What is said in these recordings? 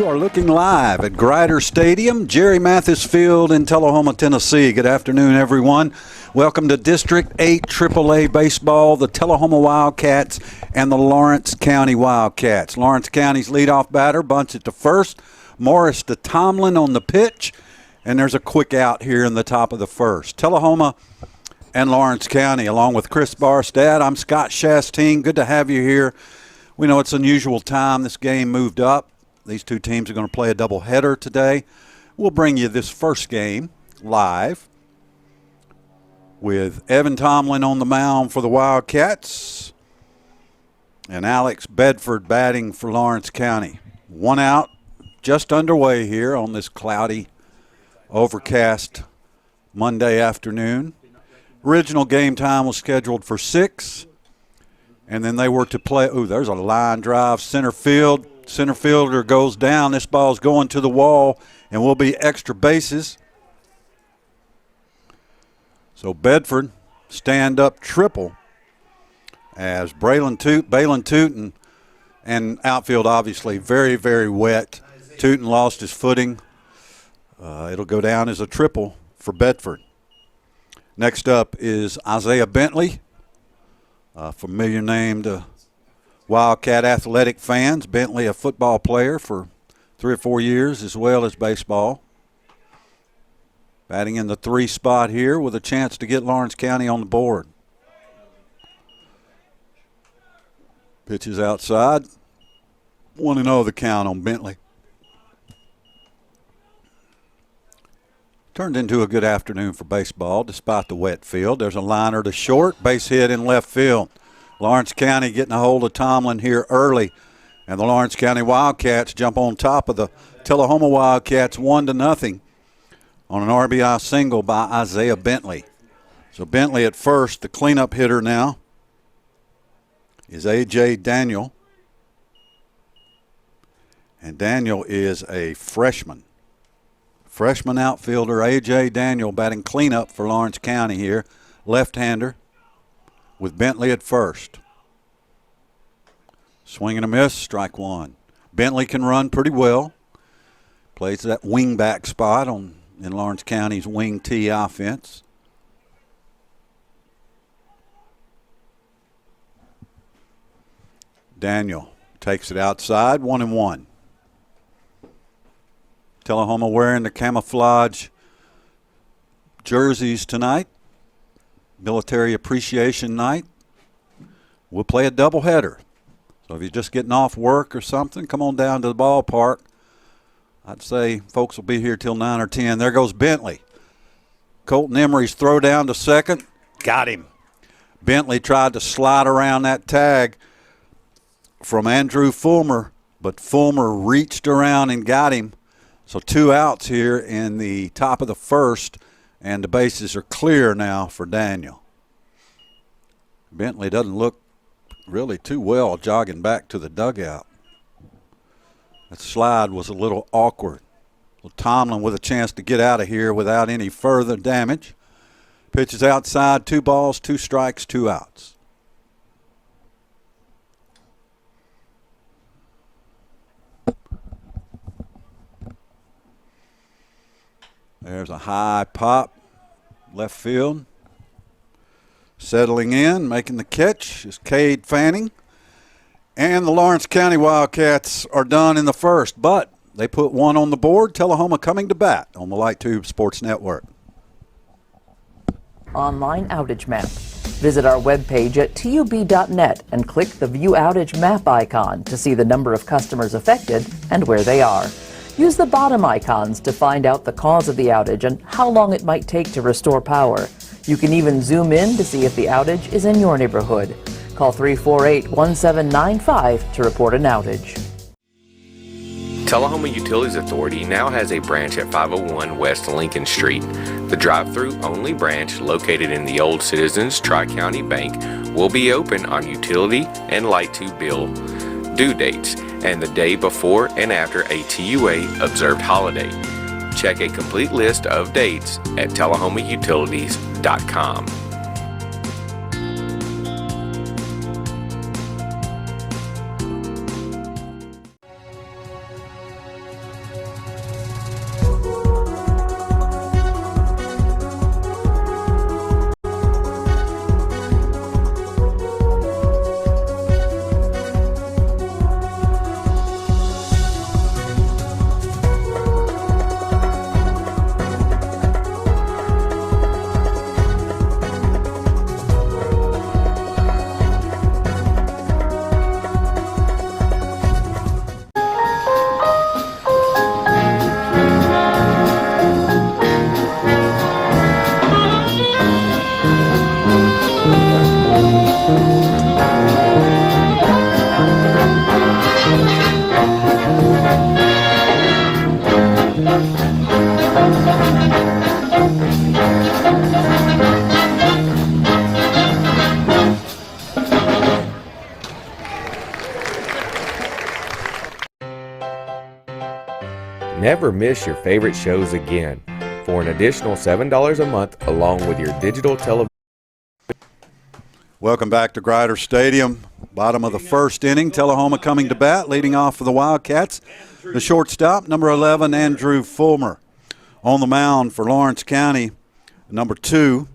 You are looking live at Grider Stadium, Jerry Mathis Field in Tullahoma, Tennessee. Good afternoon, everyone. Welcome to District 8 AAA Baseball, the Tullahoma Wildcats and the Lawrence County Wildcats. Lawrence County's leadoff batter bunts it to first. Morris to Tomlin on the pitch, and there's a quick out here in the top of the first. Tullahoma and Lawrence County, along with Chris Barstad. I'm Scott Shasteen. Good to have you here. We know it's unusual time. This game moved up. These two teams are going to play a doubleheader today. We'll bring you this first game live with Evan Tomlin on the mound for the Wildcats and Alex Bedford batting for Lawrence County. One out, just underway here on this cloudy, overcast Monday afternoon. Original game time was scheduled for 6, and then they were to play. Ooh, there's a line drive center field. Center fielder goes down. This ball's going to the wall and will be extra bases. So Bedford stand-up triple as Balin Tootin, and outfield obviously very, very wet. Tootin lost his footing. It'll go down as a triple for Bedford. Next up is Isaiah Bentley, a familiar name to Wildcat athletic fans. Bentley, a football player for 3 or 4 years as well as baseball. Batting in the 3 spot here with a chance to get Lawrence County on the board. Pitches outside. 1-0 the count on Bentley. Turned into a good afternoon for baseball despite the wet field. There's a liner to short, base hit in left field. Lawrence County getting a hold of Tomlin here early, and the Lawrence County Wildcats jump on top of the Tullahoma Wildcats 1-0 on an RBI single by Isaiah Bentley. So Bentley at first. The cleanup hitter now is A.J. Daniel, and Daniel is a freshman. Freshman outfielder A.J. Daniel batting cleanup for Lawrence County here, left-hander, with Bentley at first. Swing and a miss, strike one. Bentley can run pretty well. Plays that wing-back spot in Lawrence County's wing T offense. Daniel takes it outside, 1-1. Tullahoma wearing the camouflage jerseys tonight. Military Appreciation Night. We'll play a doubleheader. So if you're just getting off work or something, come on down to the ballpark. I'd say folks will be here till 9 or 10. There goes Bentley. Colton Emery's throw down to second. Got him. Bentley tried to slide around that tag from Andrew Fulmer, but Fulmer reached around and got him. So 2 outs here in the top of the first, and the bases are clear now for Daniel. Bentley doesn't look really too well jogging back to the dugout. That slide was a little awkward. Well, Tomlin with a chance to get out of here without any further damage. Pitches outside, 2 balls, 2 strikes, 2 outs. There's a high pop, left field. Settling in, making the catch is Cade Fanning. And the Lawrence County Wildcats are done in the first, but they put 1 on the board. Tullahoma coming to bat on the Light Tube Sports Network. Online outage map. Visit our webpage at tub.net and click the View Outage Map icon to see the number of customers affected and where they are. Use the bottom icons to find out the cause of the outage and how long it might take to restore power. You can even zoom in to see if the outage is in your neighborhood. Call 348-1795 to report an outage. Tullahoma Utilities Authority now has a branch at 501 West Lincoln Street. The drive-through only branch located in the old Citizens Tri-County Bank will be open on utility and light to bill due dates and the day before and after a TUA observed holiday. Check a complete list of dates at tullahomautilities.com. Never miss your favorite shows again. For an additional $7 a month, along with your digital television. Welcome back to Grider Stadium. Bottom of the first inning. Tullahoma coming to bat, leading off for the Wildcats. The shortstop, number 11, Andrew Fulmer. On the mound for Lawrence County, number 2,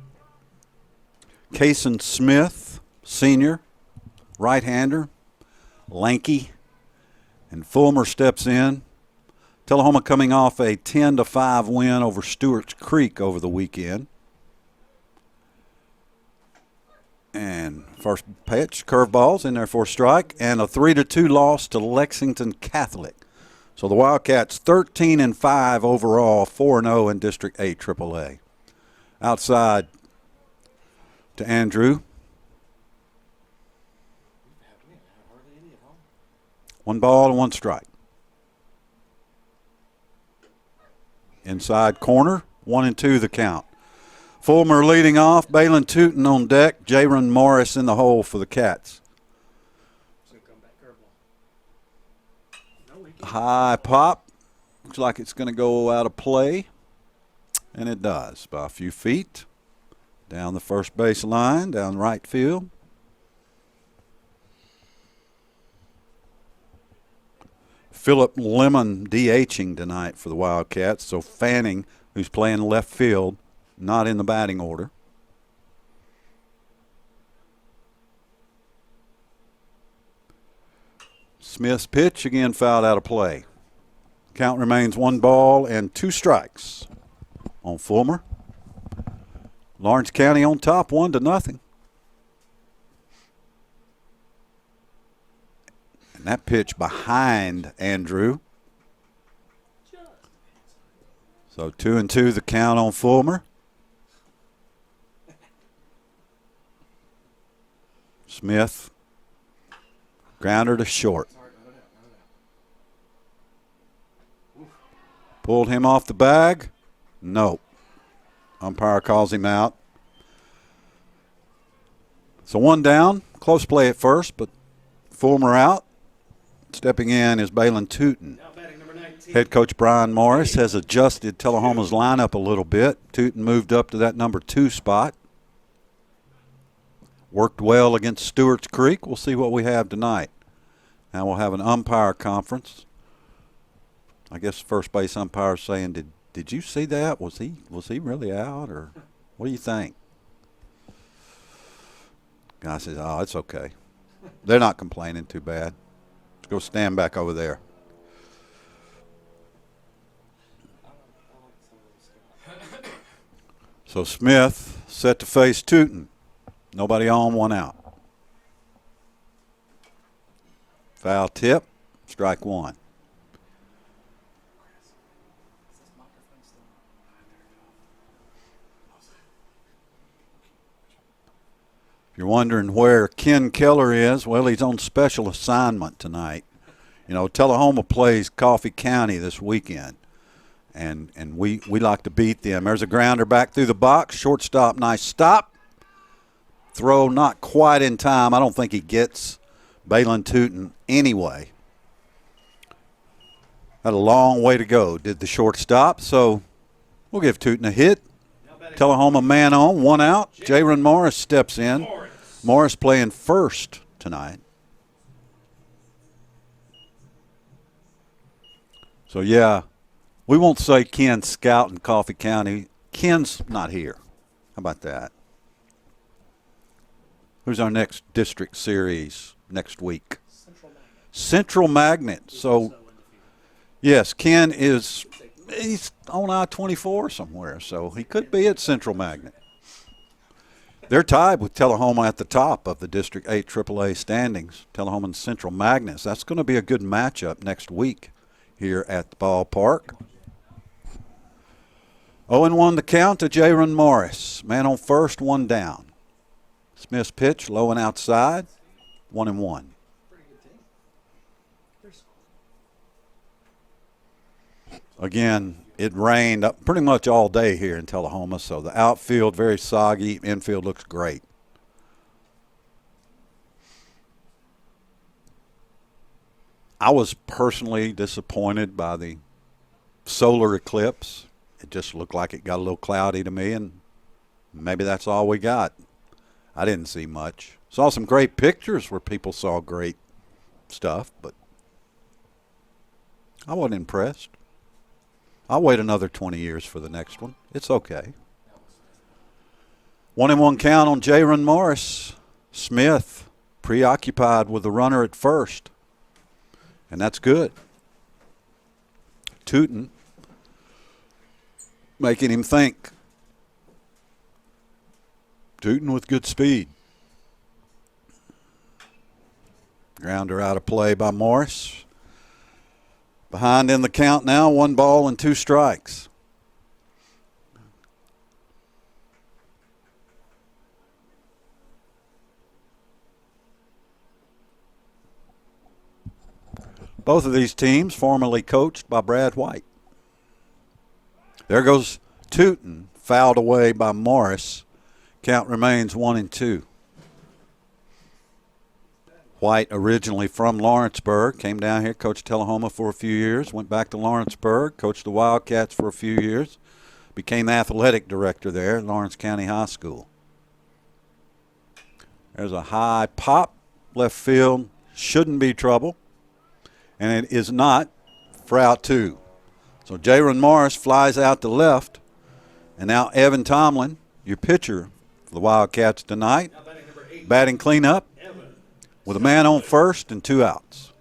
Cason Smith, senior, right-hander, lanky. And Fulmer steps in. Tullahoma coming off a 10-5 win over Stewart's Creek over the weekend. And first pitch, curveballs in there for a strike, and a 3-2 loss to Lexington Catholic. So the Wildcats 13-5 overall, 4-0 in District 8 AAA. Outside to Andrew. 1 ball and 1 strike. Inside corner, 1-2 the count. Fulmer leading off, Balin Tootin on deck, Jaron Morris in the hole for the Cats. High pop, looks like it's going to go out of play, and it does by a few feet. Down the first base line, down right field. Philip Lemon DHing tonight for the Wildcats, so Fanning, who's playing left field, not in the batting order. Smith's pitch again fouled out of play. Count remains 1 ball and 2 strikes on Fulmer. Lawrence County on top, 1-0. And that pitch behind Andrew. So 2-2 the count on Fulmer. Smith, grounder to short. Pulled him off the bag. No. Umpire calls him out. So 1 down. Close play at first, but Fulmer out. Stepping in is Balin Tootin. Head coach Brian Morris has adjusted Tullahoma's lineup a little bit. Tootin moved up to that number 2 spot. Worked well against Stewart's Creek. We'll see what we have tonight. Now we'll have an umpire conference. I guess first base umpire saying, did you see that? Was he really out, or what do you think? Guy says, oh, it's okay. They're not complaining too bad. Let's go stand back over there. So Smith set to face Tootin. Nobody on, 1 out. Foul tip, strike 1. If you're wondering where Ken Keller is, well, he's on special assignment tonight. You know, Tullahoma plays Coffee County this weekend, and we like to beat them. There's a grounder back through the box. Shortstop, nice stop. Throw not quite in time. I don't think he gets Balin Tootin anyway. Had a long way to go, did the shortstop, so we'll give Tootin a hit. Tullahoma man on, 1 out. Jaron Morris steps in. Morris playing first tonight. So, yeah, we won't say Ken's scouting Coffee County. Ken's not here. How about that? Who's our next district series next week? Central Magnet. So, yes, Ken he's on I-24 somewhere, so he could be at Central Magnet. They're tied with Tullahoma at the top of the District 8 AAA standings, Tullahoma and Central Magnets. That's going to be a good matchup next week here at the ballpark. 0-1 the count to Jaron Morris. Man on first, 1 down. Smith's pitch, low and outside, 1-1. Again, it rained pretty much all day here in Tullahoma, so the outfield very soggy, infield looks great. I was personally disappointed by the solar eclipse. It just looked like it got a little cloudy to me, and maybe that's all we got. I didn't see much. Saw some great pictures where people saw great stuff, but I wasn't impressed. I'll wait another 20 years for the next one. It's okay. 1-1 count on Jaron Morris. Smith preoccupied with the runner at first, and that's good. Tootin making him think. Tootin with good speed. Grounder out of play by Morris. Behind in the count now, 1 ball and 2 strikes. Both of these teams formerly coached by Brad White. There goes Tootin, fouled away by Morris. Count remains 1-2. White, originally from Lawrenceburg, came down here, coached Tullahoma for a few years, went back to Lawrenceburg, coached the Wildcats for a few years, became athletic director there at Lawrence County High School. There's a high pop, left field, shouldn't be trouble, and it is not for out 2. So Jaron Morris flies out to left, and now Evan Tomlin, your pitcher for the Wildcats tonight, batting cleanup with a man on first and 2 outs.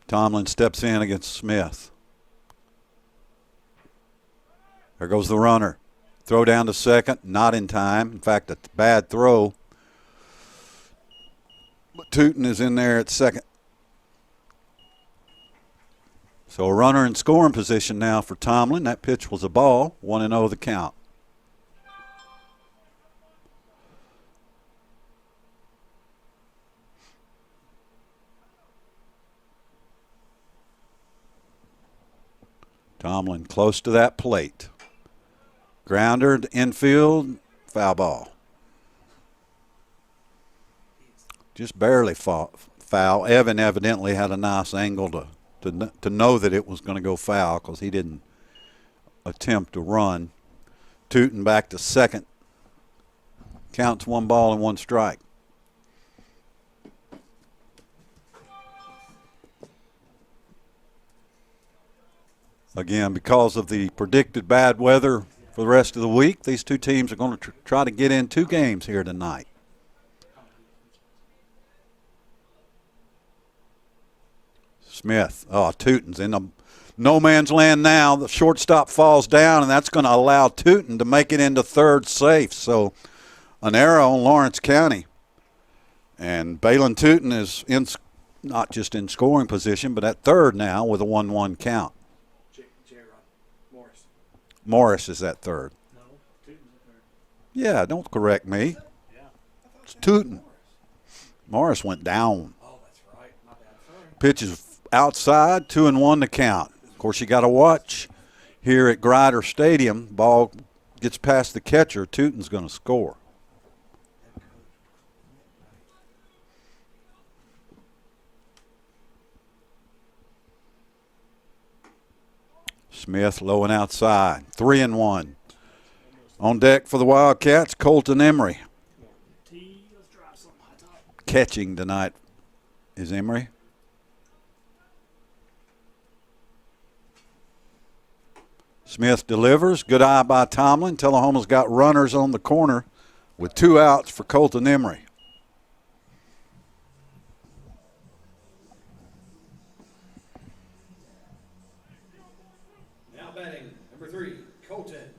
Tomlin steps in against Smith. There goes the runner. Throw down to second, not in time. In fact, a bad throw. But Tootin is in there at second. So a runner in scoring position now for Tomlin. That pitch was a ball. 1-0 the count. Tomlin close to that plate. Grounder to infield, foul ball. Just barely foul. Evan evidently had a nice angle to know that it was going to go foul because he didn't attempt to run. Tootin back to second. Counts 1 ball and 1 strike. Again, because of the predicted bad weather for the rest of the week, these two teams are going to try to get in 2 games here tonight. Smith. Oh, Tootin's in the no man's land now. The shortstop falls down, and that's going to allow Tootin to make it into third safe. So an error on Lawrence County. And Balin Tootin is in, not just in scoring position, but at third now with a 1-1 count. Morris is at third. No, Tootin's at third. Yeah, don't correct me. Yeah. It's Tootin. Morris went down. Oh, that's right. My bad. Sorry. Pitch is outside, 2-1 to count. Of course, you got to watch here at Grider Stadium. Ball gets past the catcher. Tootin's going to score. Smith low and outside. 3-1. On deck for the Wildcats, Colton Emery. Let's drive something high top. Catching tonight is Emery. Smith delivers. Good eye by Tomlin. Tullahoma's got runners on the corner with 2 outs for Colton Emery. Now batting, number 3, Colton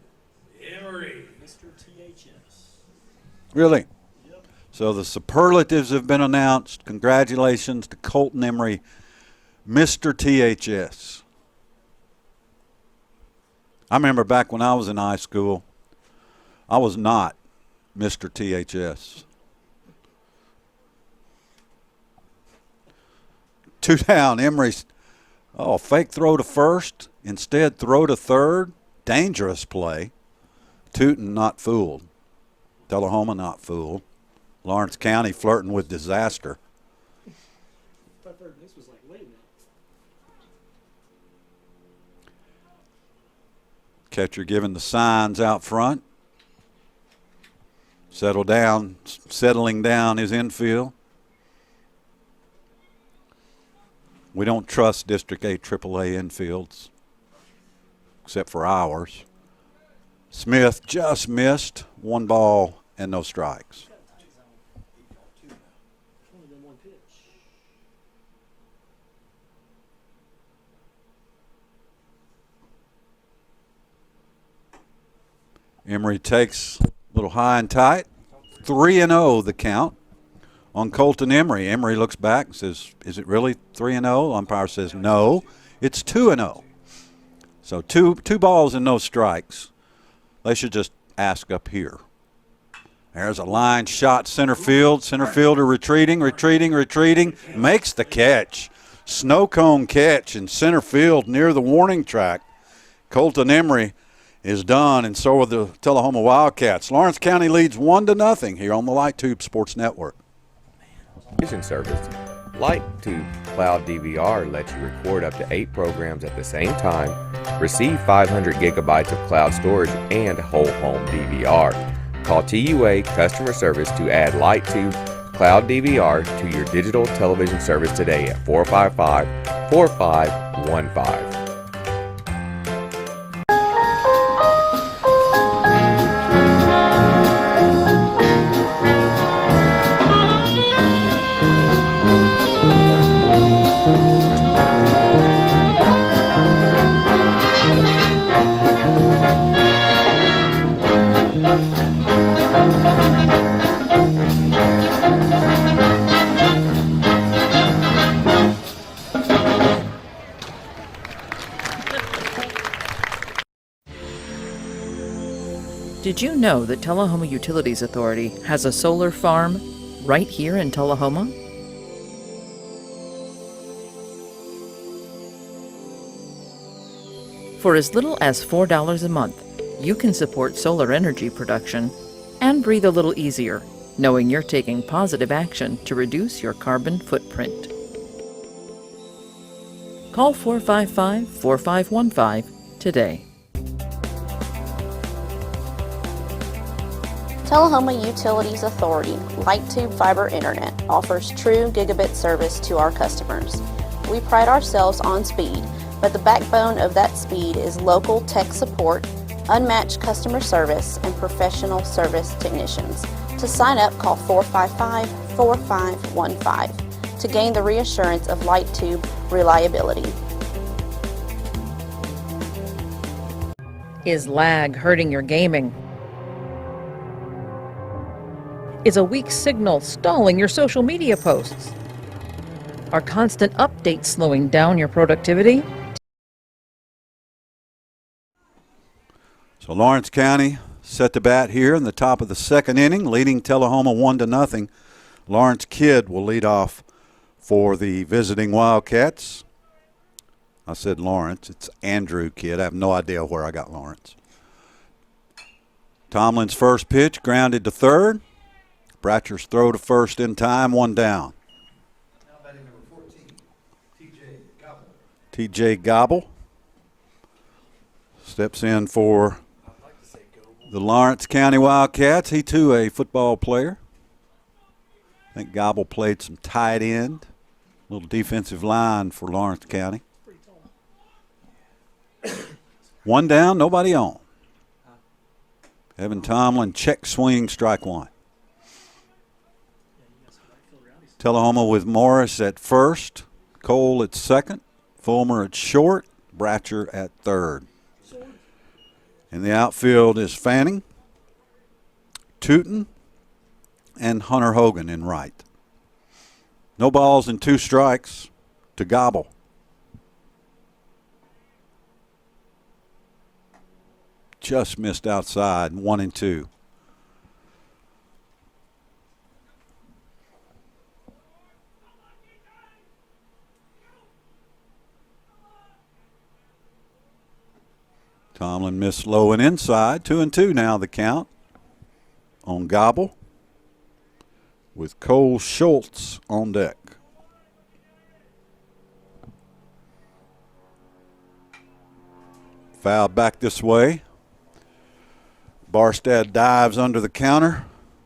Emery. Mr. THS. Really? Yep. So the superlatives have been announced. Congratulations to Colton Emery, Mr. THS. I remember back when I was in high school, I was not Mr. THS. 2 down, Emery's, fake throw to first, instead throw to third. Dangerous play. Tootin not fooled. Tullahoma not fooled. Lawrence County flirting with disaster. I thought third base was like leaving it. Catcher giving the signs out front. Settling down his infield. We don't trust District 8 AAA infields, except for ours. Smith just missed. 1 ball and no strikes. Only been one pitch. Emery takes a little high and tight. 3-0 the count on Colton Emery. Emery looks back and says, is it really 3-0? Umpire says, no, it's 2-0. So two balls and no strikes. They should just ask up here. There's a line shot center field. Center fielder retreating, makes the catch. Snow cone catch in center field near the warning track. Colton Emery is done, and so are the Tullahoma Wildcats. Lawrence County leads 1-0 here on the Light Tube Sports Network. Vision service. Light Tube Cloud DVR lets you record up to 8 programs at the same time, receive 500 gigabytes of cloud storage, and whole home DVR. Call TUA Customer Service to add Light Tube Cloud DVR to your digital television service today at 455-4515. Did you know that Tullahoma Utilities Authority has a solar farm right here in Tullahoma? For as little as $4 a month, you can support solar energy production and breathe a little easier, knowing you're taking positive action to reduce your carbon footprint. Call 455-4515 today. Tullahoma Utilities Authority Light Tube Fiber Internet offers true gigabit service to our customers. We pride ourselves on speed, but the backbone of that speed is local tech support, unmatched customer service, and professional service technicians. To sign up, call 455-4515 to gain the reassurance of Light Tube reliability. Is lag hurting your gaming? Is a weak signal stalling your social media posts? Are constant updates slowing down your productivity? So Lawrence County set to bat here in the top of the second inning, leading Tullahoma 1-0. Lawrence Kidd will lead off for the visiting Wildcats. I said Lawrence. It's Andrew Kidd. I have no idea where I got Lawrence. Tomlin's first pitch grounded to third. Bratcher's throw to first in time, 1 down. Now batting number 14, TJ Gobble. TJ Gobble steps in for the Lawrence County Wildcats. He too a football player. I think Gobble played some tight end, little defensive line for Lawrence County. 1 down, nobody on. Evan Tomlin check swing, strike 1. Tullahoma with Morris at first, Cole at second, Fulmer at short, Bratcher at third. In the outfield is Fanning, Tootin, and Hunter Hogan in right. No balls and 2 strikes to Gobble. Just missed outside, 1-2. Tomlin missed low and inside. 2-2 now the count on Gobble with Cole Schultz on deck. Foul back this way. Barstad dives under the counter.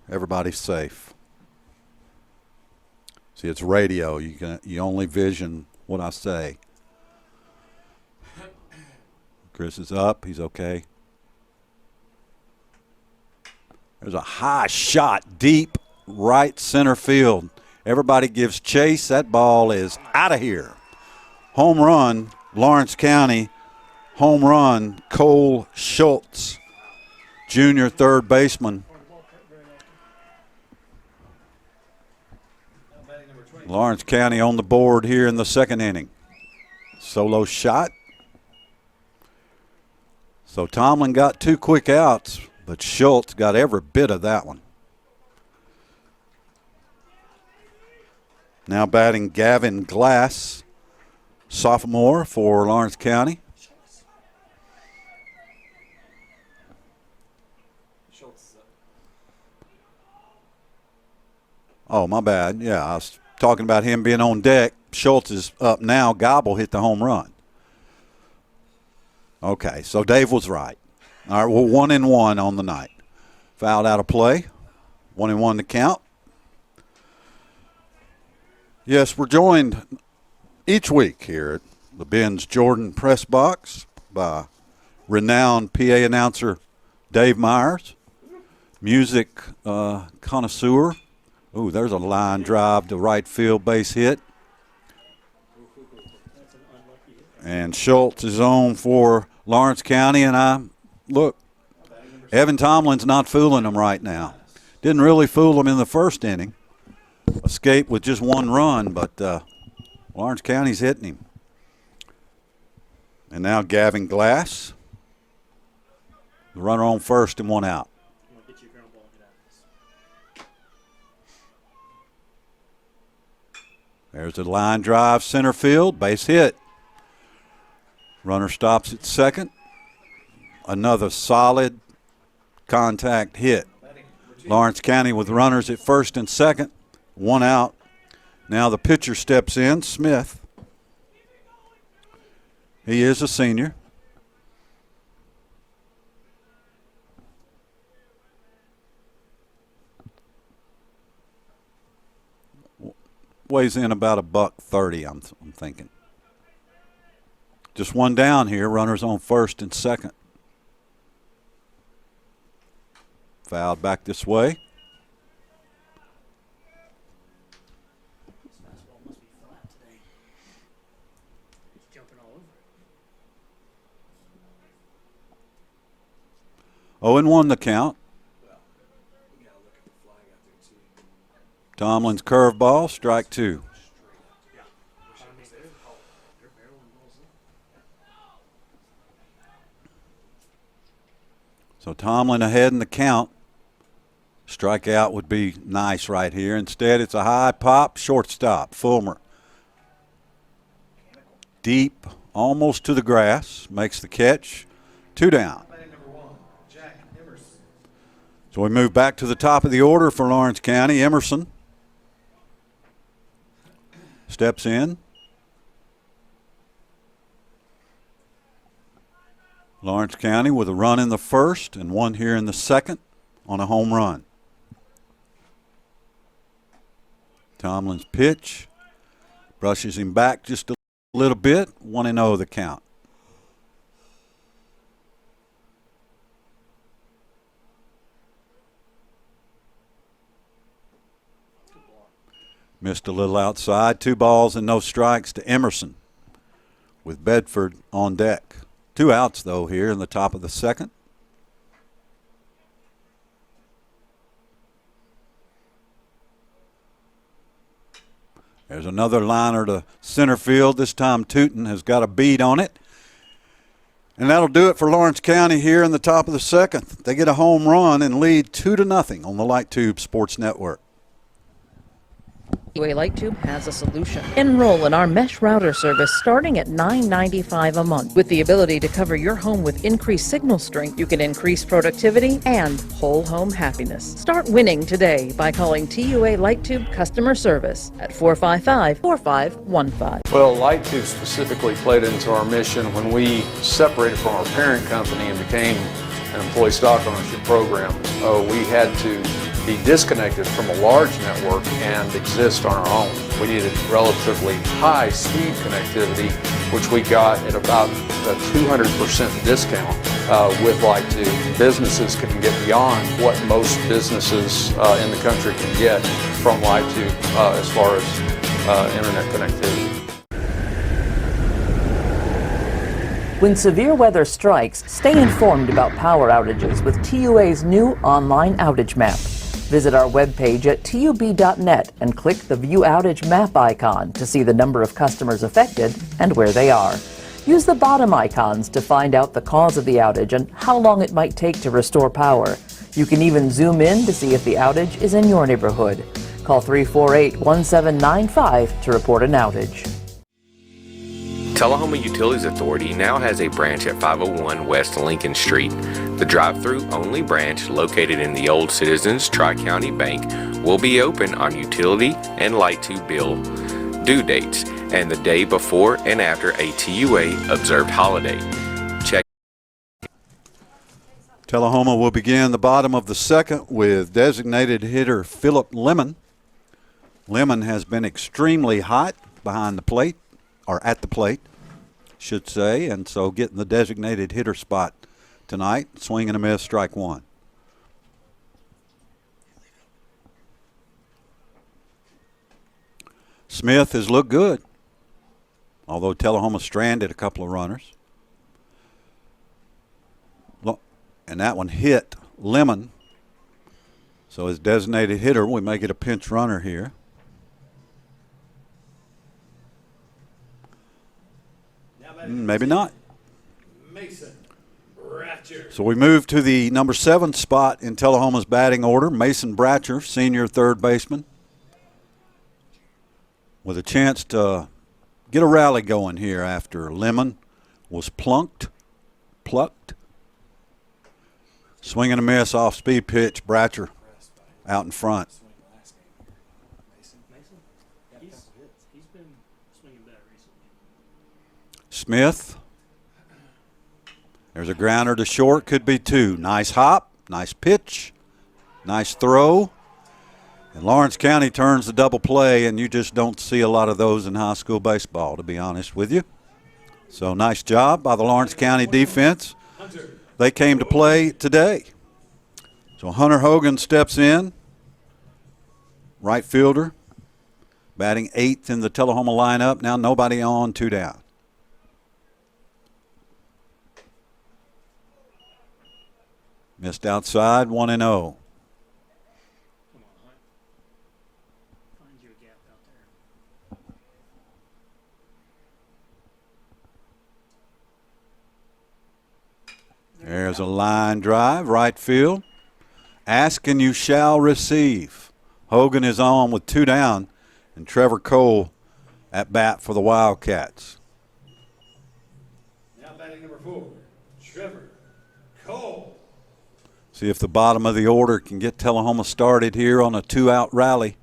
Everybody's safe. See, it's radio. You only vision what I say. Chris is up. He's okay. There's a high shot deep right center field. Everybody gives chase. That ball is out of here. Home run, Lawrence County. Home run, Cole Schultz, junior third baseman. Lawrence County on the board here in the second inning. Solo shot. So Tomlin got 2 quick outs, but Schultz got every bit of that one. Now batting Gavin Glass, sophomore for Lawrence County. Oh, my bad. Yeah, I was talking about him being on deck. Schultz is up now. Gobble hit the home run. Okay, so Dave was right. All right, well, 1-1 on the night. Fouled out of play. 1-1 to count. Yes, we're joined each week here at the Ben's Jordan Press Box by renowned PA announcer Dave Myers, music connoisseur. Ooh, there's a line drive to right field, base hit. And Schultz is on for Lawrence County, and look, Evan Tomlin's not fooling them right now. Didn't really fool them in the first inning. Escaped with just 1 run, but Lawrence County's hitting him. And now Gavin Glass. The runner on first and 1 out. There's a line drive, center field, base hit. Runner stops at second. Another solid contact hit. Lawrence County with runners at first and second, 1 out. Now the pitcher steps in, Smith. He is a senior. Weighs in about $130, I'm thinking. Just 1 down here. Runners on first and second. Fouled back this way. This fastball must be flat today. He's jumping all over it. 0-1 the count. Tomlin's curveball, strike 2. So Tomlin ahead in the count. Strikeout would be nice right here. Instead, it's a high pop, shortstop, Fulmer. Deep, almost to the grass, makes the catch. 2 down. So we move back to the top of the order for Lawrence County. Emerson steps in. Lawrence County with a run in the first and 1 here in the second on a home run. Tomlin's pitch brushes him back just a little bit. 1-0 the count. Missed a little outside. 2 balls and no strikes to Emerson with Bedford on deck. 2 outs, though, here in the top of the second. There's another liner to center field. This time Tootin has got a bead on it. And that'll do it for Lawrence County here in the top of the second. They get a home run and lead 2-0 on the Light Tube Sports Network. TUA Lighttube has a solution. Enroll in our mesh router service starting at $9.95 a month. With the ability to cover your home with increased signal strength, you can increase productivity and whole home happiness. Start winning today by calling TUA Lighttube customer service at 455-4515. Well, Lighttube specifically played into our mission when we separated from our parent company and became an employee stock ownership program. We had to be disconnected from a large network and exist on our own. We needed relatively high speed connectivity, which we got at about a 200% discount with Lighttube. Businesses can get beyond what most businesses in the country can get from Lighttube as far as internet connectivity. When severe weather strikes, stay informed about power outages with TUA's new online outage map. Visit our webpage at tub.net and click the View Outage Map icon to see the number of customers affected and where they are. Use the bottom icons to find out the cause of the outage and how long it might take to restore power. You can even zoom in to see if the outage is in your neighborhood. Call 348-1795 to report an outage. Tullahoma Utilities Authority now has a branch at 501 West Lincoln Street. The drive-through only branch located in the old Citizens Tri-County Bank will be open on utility and Lighttube bill due dates and the day before and after a TUA observed holiday. Check. Tullahoma will begin the bottom of the second with designated hitter Philip Lemon. Lemon has been extremely hot behind the plate, or at the plate, should say, and so getting the designated hitter spot tonight. Swing and a miss, strike one. Smith has looked good, although Tullahoma stranded a couple of runners. And that one hit Lemon. So as designated hitter, we may get a pinch runner here. Maybe not. Mason Bratcher. So we move to the number 7 spot in Tullahoma's batting order, Mason Bratcher, senior third baseman, with a chance to get a rally going here after Lemon was plucked. Swing and a miss off speed pitch, Bratcher out in front. He's been swinging better recently. Smith. There's a grounder to short, could be two. Nice hop, nice pitch, nice throw. And Lawrence County turns the double play, and you just don't see a lot of those in high school baseball, to be honest with you. So nice job by the Lawrence County defense. They came to play today. So Hunter Hogan steps in, right fielder, batting 8th in the Tullahoma lineup. Now nobody on, 2 down. Missed outside, 1-0. Come on, Hunt. Find you a gap out there. There's a line drive, right field. Ask and you shall receive. Hogan is on with 2 down, and Trevor Cole at bat for the Wildcats. Now batting number 4, Trevor Cole. See if the bottom of the order can get Tullahoma started here on a 2-out rally.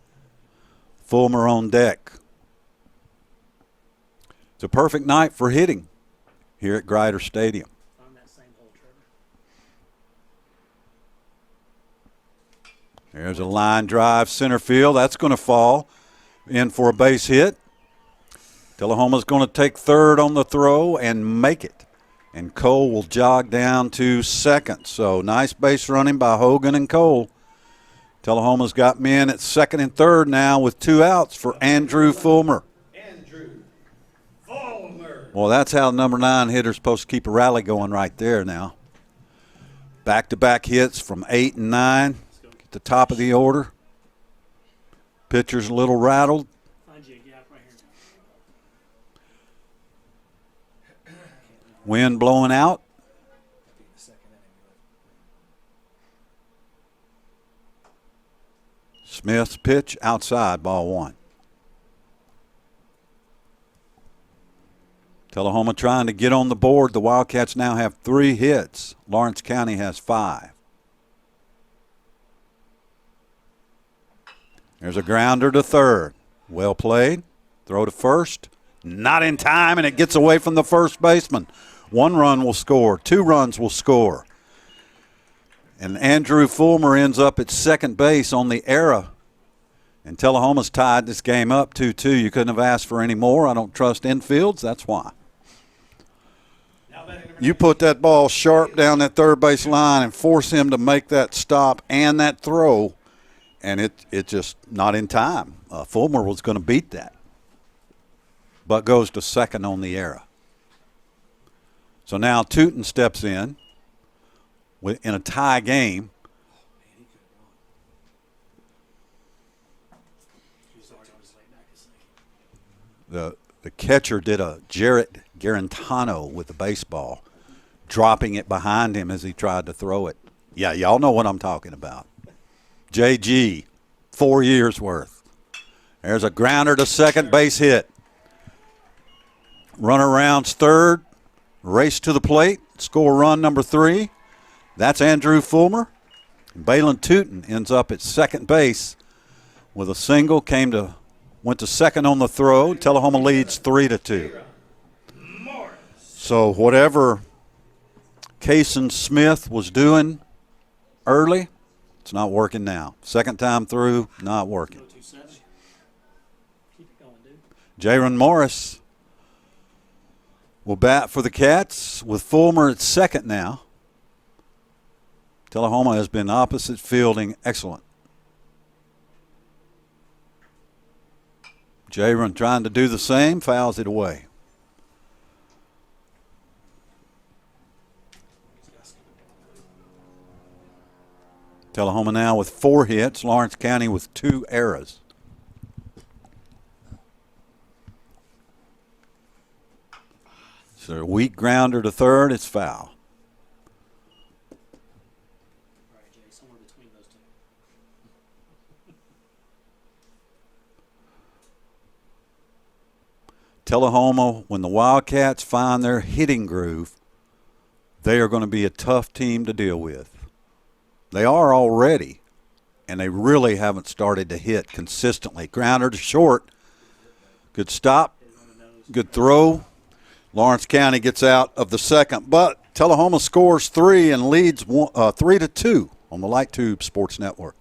Fulmer on deck. It's a perfect night for hitting here at Grider Stadium. Find that same hole, Trevor. There's a line drive, center field. That's going to fall in for a base hit. Tullahoma's going to take third on the throw and make it. And Cole will jog down to second. So nice base running by Hogan and Cole. Tullahoma's got men at second and third now with 2 outs for Andrew Fulmer. Andrew Fulmer. Well, that's how number 9 hitter's supposed to keep a rally going right there now. Back-to-back hits from 8 and 9 at the top of the order. Pitcher's a little rattled. Find you a gap right here. Wind blowing out. Smith's pitch outside, ball 1. Tullahoma trying to get on the board. The Wildcats now have 3 hits. Lawrence County has 5. There's a grounder to third. Well played. Throw to first. Not in time, and it gets away from the first baseman. 1 run will score. 2 runs will score. And Andrew Fulmer ends up at second base on the error. And Tullahoma's tied this game up 2-2. You couldn't have asked for any more. I don't trust infields. That's why. You put that ball sharp down that third base line and force him to make that stop and that throw, and it just not in time. Fulmer was going to beat that, but goes to second on the error. So now Tootin steps in a tie game. The catcher did a Jarrett Garantano with the baseball, dropping it behind him as he tried to throw it. Yeah, y'all know what I'm talking about. JG, 4 years worth. There's a grounder to second base hit. Runner rounds third, race to the plate, score run number 3. That's Andrew Fulmer. Balin Tootin ends up at second base with a single, went to second on the throw. Tullahoma leads 3-2. So whatever Cason Smith was doing early, it's not working now. Second time through, not working. Jaron Morris will bat for the Cats with Fulmer at second now. Tullahoma has been opposite fielding excellent. Jaron trying to do the same, fouls it away. Tullahoma now with 4 hits, Lawrence County with 2 errors. So a weak grounder to third, it's foul. All right, Jay, somewhere between those two. Tullahoma, when the Wildcats find their hitting groove, they are going to be a tough team to deal with. They are already, and they really haven't started to hit consistently. Grounder to short. Good stop. Good throw. Lawrence County gets out of the second, but Tullahoma scores 3 and leads 3-2 on the Light Tube Sports Network.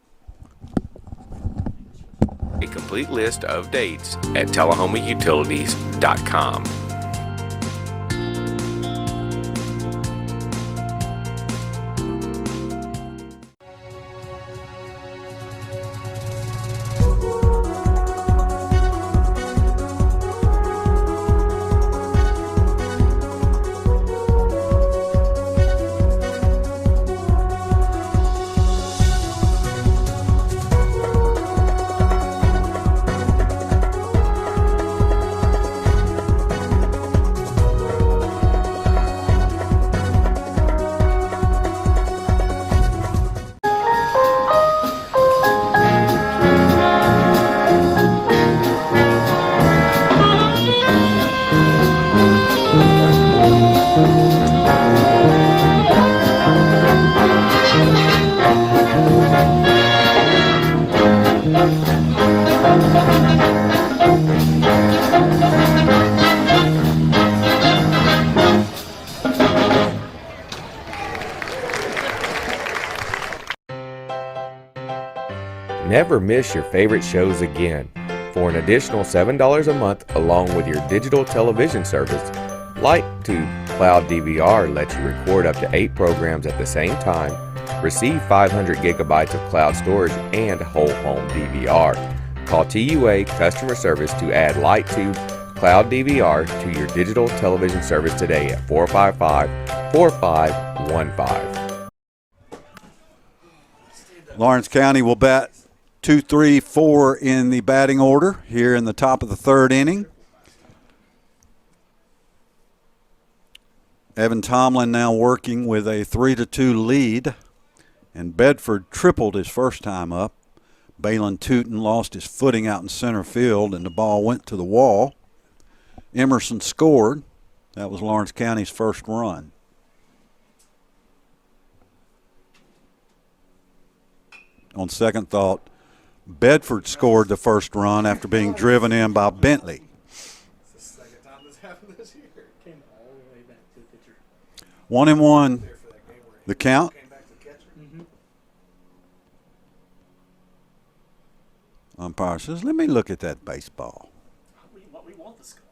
A complete list of dates at TullahomaUtilities.com. Never miss your favorite shows again. For an additional $7 a month along with your digital television service, LightTube Cloud DVR lets you record up to 8 programs at the same time, receive 500 gigabytes of cloud storage, and whole home DVR. Call TUA Customer Service to add LightTube Cloud DVR to your digital television service today at 455-4515. Lawrence County will bat 2, 3, 4 in the batting order here in the top of the third inning. Evan Tomlin now working with a 3-2 lead, and Bedford tripled his first time up. Balin Tootin lost his footing out in center field, and the ball went to the wall. Emerson scored. That was Lawrence County's first run. On second thought, Bedford scored the first run after being driven in by Bentley. It's the second time this happened this year. Came all the way back to the pitcher. 1-1 There for that game where he the count. came back to the catcher. Umpire says, let me look at that baseball. We want the scuff.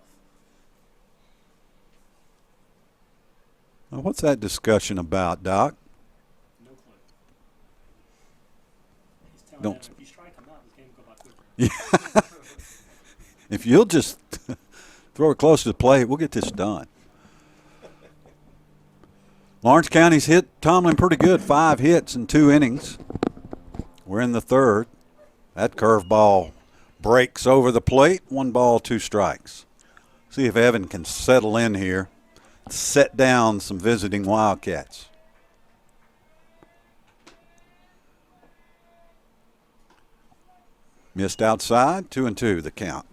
Now, what's that discussion about, Doc? No clue. He's telling Don't- them if you strike him out, this game will go by quicker. If you'll just throw it close to the plate, we'll get this done. Lawrence County's hit Tomlin pretty good. 5 hits in 2 innings. We're in the third. That curveball breaks over the plate. 1 ball, 2 strikes. See if Evan can settle in here, set down some visiting Wildcats. Missed outside, 2-2 the count.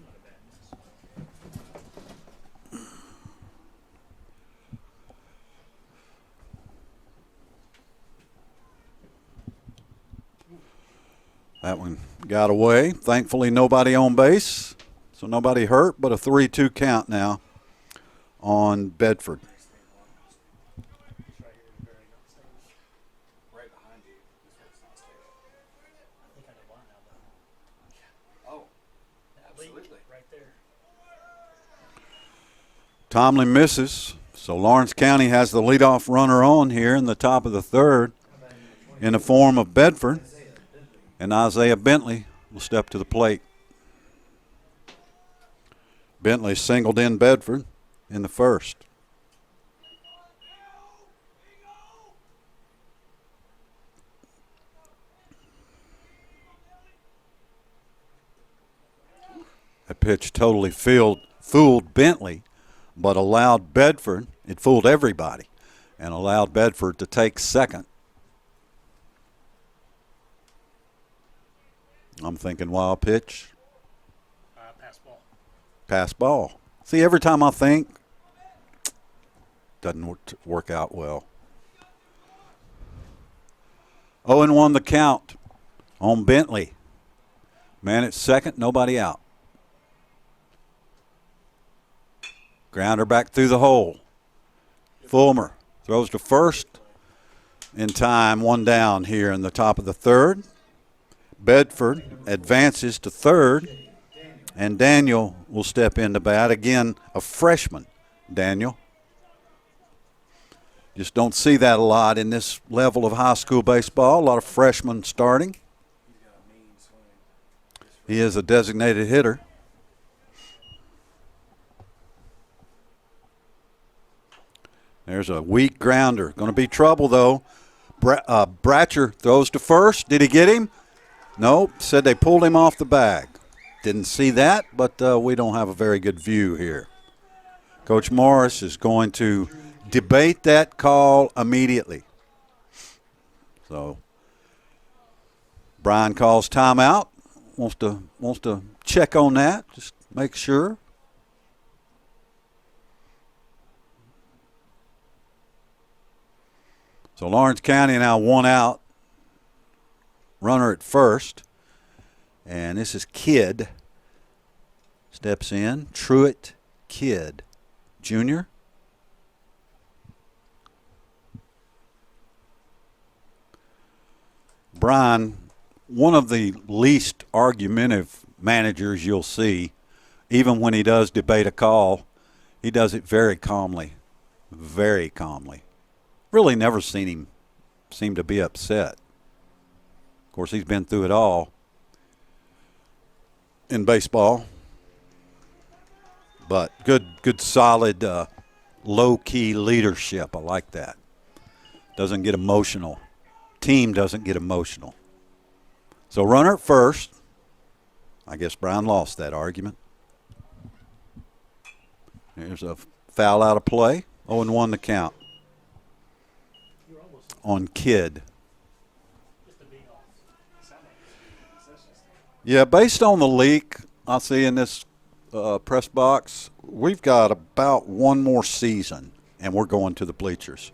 That one got away. Thankfully, nobody on base, so nobody hurt, but a 3-2 count now on Bedford. Right behind you. This one's not stable. I think I know why now, though. Oh, Leak absolutely. right there. Tomlin misses, so Lawrence County has the leadoff runner on here in the top of the third in the form of Bedford, and Isaiah Bentley will step to the plate. Bentley singled in Bedford in the first. That pitch totally fooled Bentley, but allowed Bedford, it fooled everybody, and allowed Bedford to take second. I'm thinking wild pitch, Pass ball. pass ball. See, every time I think, doesn't work out well. 0-1 the count on Bentley. Man at second, nobody out. Grounder back through the hole. Fulmer throws to first in time, 1 down here in the top of the third. Bedford advances to third, and Daniel will step into bat. Again, a freshman, Daniel. Just don't see that a lot in this level of high school baseball. A lot of freshmen starting. He is a designated hitter. There's a weak grounder. Going to be trouble, though. Bratcher throws to first. Did he get him? Nope. Said they pulled him off the bag. Didn't see that, but we don't have a very good view here. Coach Morris is going to debate that call immediately. So Brian calls timeout. Wants to check on that. Just make sure. So Lawrence County now 1 out. Runner at first. And this is Kidd. Steps in. Truett Kidd Jr. Brian, one of the least argumentative managers you'll see, even when he does debate a call, he does it very calmly. Very calmly. Really never seen him seem to be upset. Of course, he's been through it all in baseball. But good solid, low-key leadership. I like that. Doesn't get emotional. Team doesn't get emotional. So runner at first. I guess Brian lost that argument. There's a foul out of play. 0-1 the count on Kidd. Yeah, based on the leak I see in this press box, we've got about one more season, and we're going to the bleachers.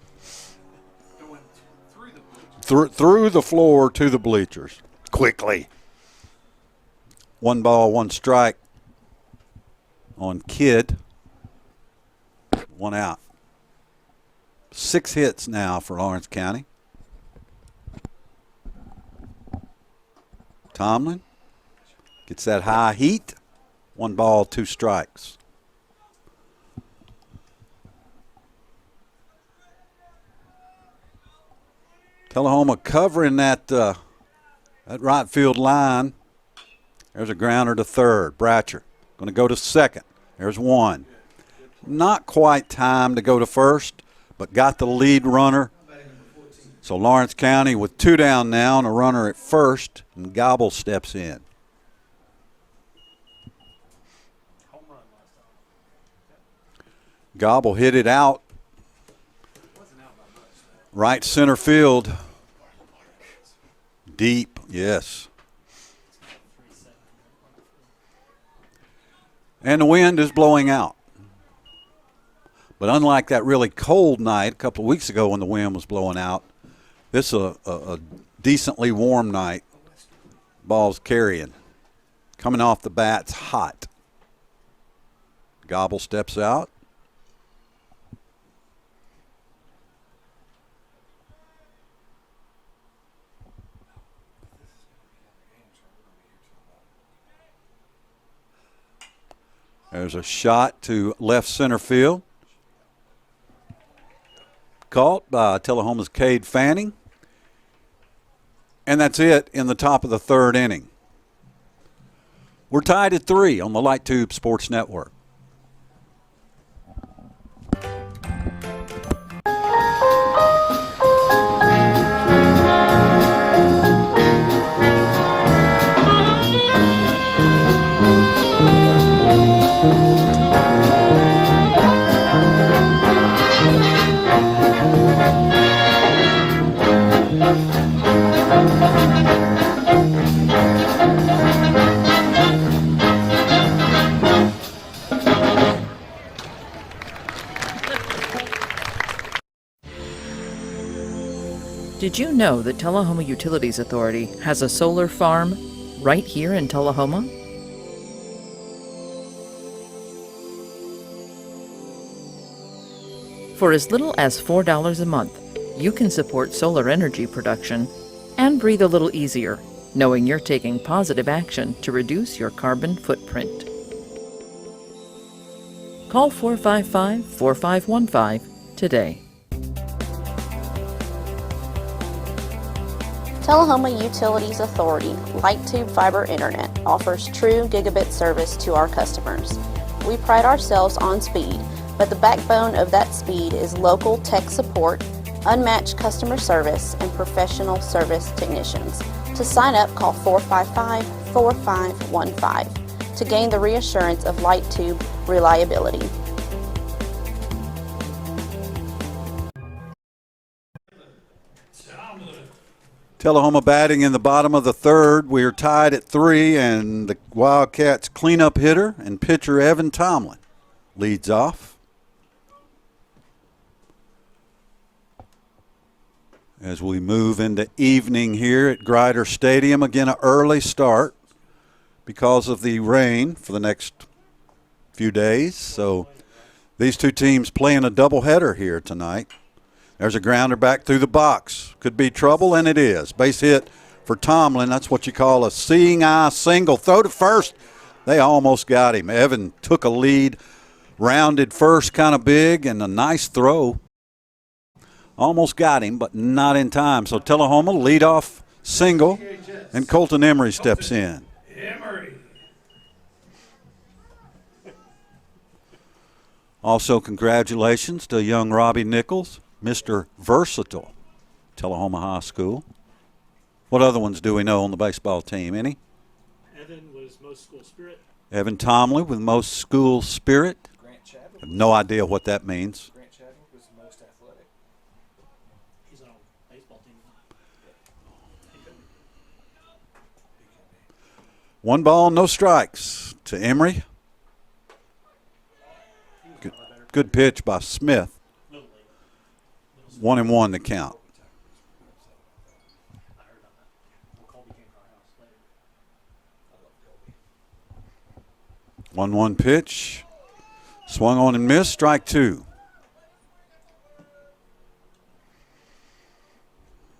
Going through the bleachers. Through the floor to the bleachers. Quickly. 1 ball, 1 strike on Kidd. 1 out. 6 hits now for Lawrence County. Tomlin gets that high heat. 1 ball, 2 strikes. Tullahoma covering that right field line. There's a grounder to third. Bratcher going to go to second. There's 1. Not quite time to go to first, but got the lead runner. So Lawrence County with 2 down now and a runner at first, and Gobble steps in. Home run last time. Gobble hit it out. Wasn't out by much. Right center field. Deep, yes. And the wind is blowing out. But unlike that really cold night a couple of weeks ago when the wind was blowing out, this is a decently warm night. Ball's carrying. Coming off the bats hot. Gobble steps out. There's a shot to left center field. Caught by Tullahoma's Cade Fanning. And that's it in the top of the 3rd inning. We're tied at 3 on the Light Tube Sports Network. Did you know that Tullahoma Utilities Authority has a solar farm right here in Tullahoma? For as little as $4 a month, you can support solar energy production and breathe a little easier, knowing you're taking positive action to reduce your carbon footprint. Call 455-4515 today. Tullahoma Utilities Authority Light Tube Fiber Internet offers true gigabit service to our customers. We pride ourselves on speed, but the backbone of that speed is local tech support, unmatched customer service, and professional service technicians. To sign up, call 455-4515 to gain the reassurance of Light Tube reliability. Tullahoma batting in the bottom of the 3rd. We are tied at 3, and the Wildcats cleanup hitter and pitcher Evan Tomlin leads off. As we move into evening here at Grider Stadium, again an early start because of the rain for the next few days. So these two teams playing a doubleheader here tonight. There's a grounder back through the box. Could be trouble, and it is. Base hit for Tomlin. That's what you call a seeing eye single. Throw to first. They almost got him. Evan took a lead, rounded first kind of big, and a nice throw. Almost got him, but not in time. So Tullahoma leadoff single, and Colton Emery steps in. Emery. Also, congratulations to young Robbie Nichols, Mr. Versatile, Tullahoma High School. What other ones do we know on the baseball team? Any? Evan was most school spirit. Evan Tomlin with most school spirit. Grant Chadwick. Have no idea what that means. Grant Chadwick was most athletic. He's on a baseball team. 1 ball, no strikes to Emery. Good pitch by Smith. Little League. 1-1 the count. I heard about that. Well, Colby came to our house later. I love Colby. 1-1 pitch. Swung on and missed. Strike 2.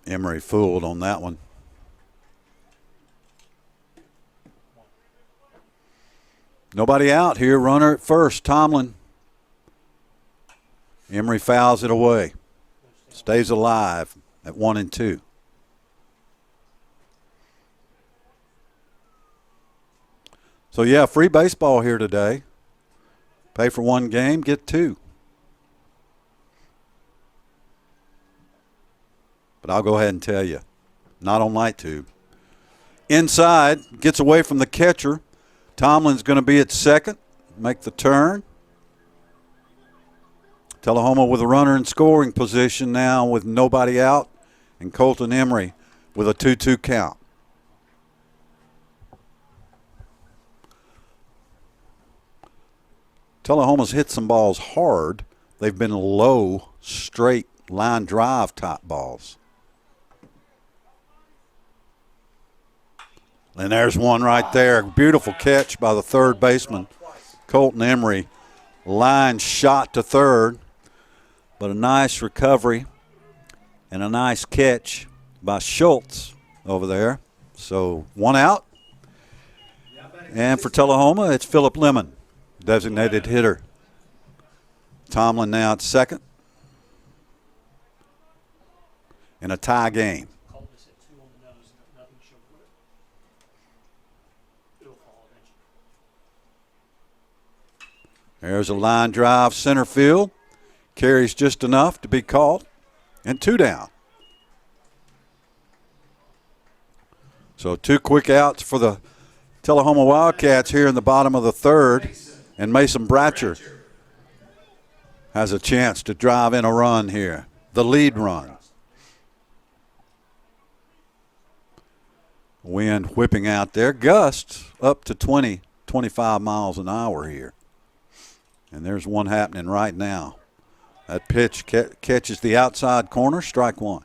Emery fooled on that one. Nobody out here. Runner at first. Tomlin. Emery fouls it away. Stays alive at 1-2. So, yeah, free baseball here today. Pay for 1 game, get 2. But I'll go ahead and tell you, not on light tube. Inside, gets away from the catcher. Tomlin's going to be at second, make the turn. Tullahoma with a runner in scoring position now with nobody out, and Colton Emery with a 2-2 count. Tullahoma's hit some balls hard. They've been low, straight line drive top balls. And there's one right there. Beautiful catch by the third baseman, Colton Emery. Line shot to third, but a nice recovery and a nice catch by Schultz over there. So 1 out. And for Tullahoma, it's Philip Lemon, designated hitter. Tomlin now at second. In a tie game. Colby said 2 on the nose, nothing showed with it. It'll fall eventually. There's a line drive center field. Carries just enough to be caught. And 2 down. So 2 quick outs for the Tullahoma Wildcats here in the bottom of the third. And Mason Bratcher has a chance to drive in a run here. The lead run. Wind whipping out there. Gusts up to 20, 25 miles an hour here. And there's one happening right now. That pitch catches the outside corner, strike 1.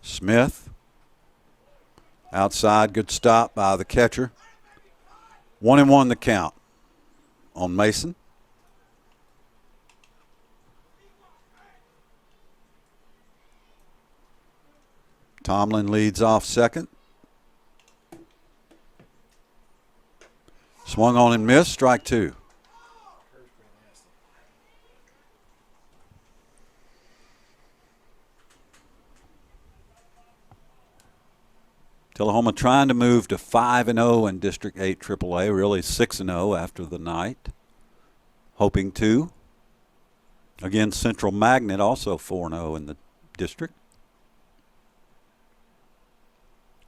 Smith. Outside, good stop by the catcher. 1-1 the count on Mason. Tomlin leads off second. Swung on and missed, strike 2. Tullahoma trying to move to 5-0 in District 8 AAA, really 6-0 after the night. Hoping to. Again, Central Magnet also 4-0 in the district.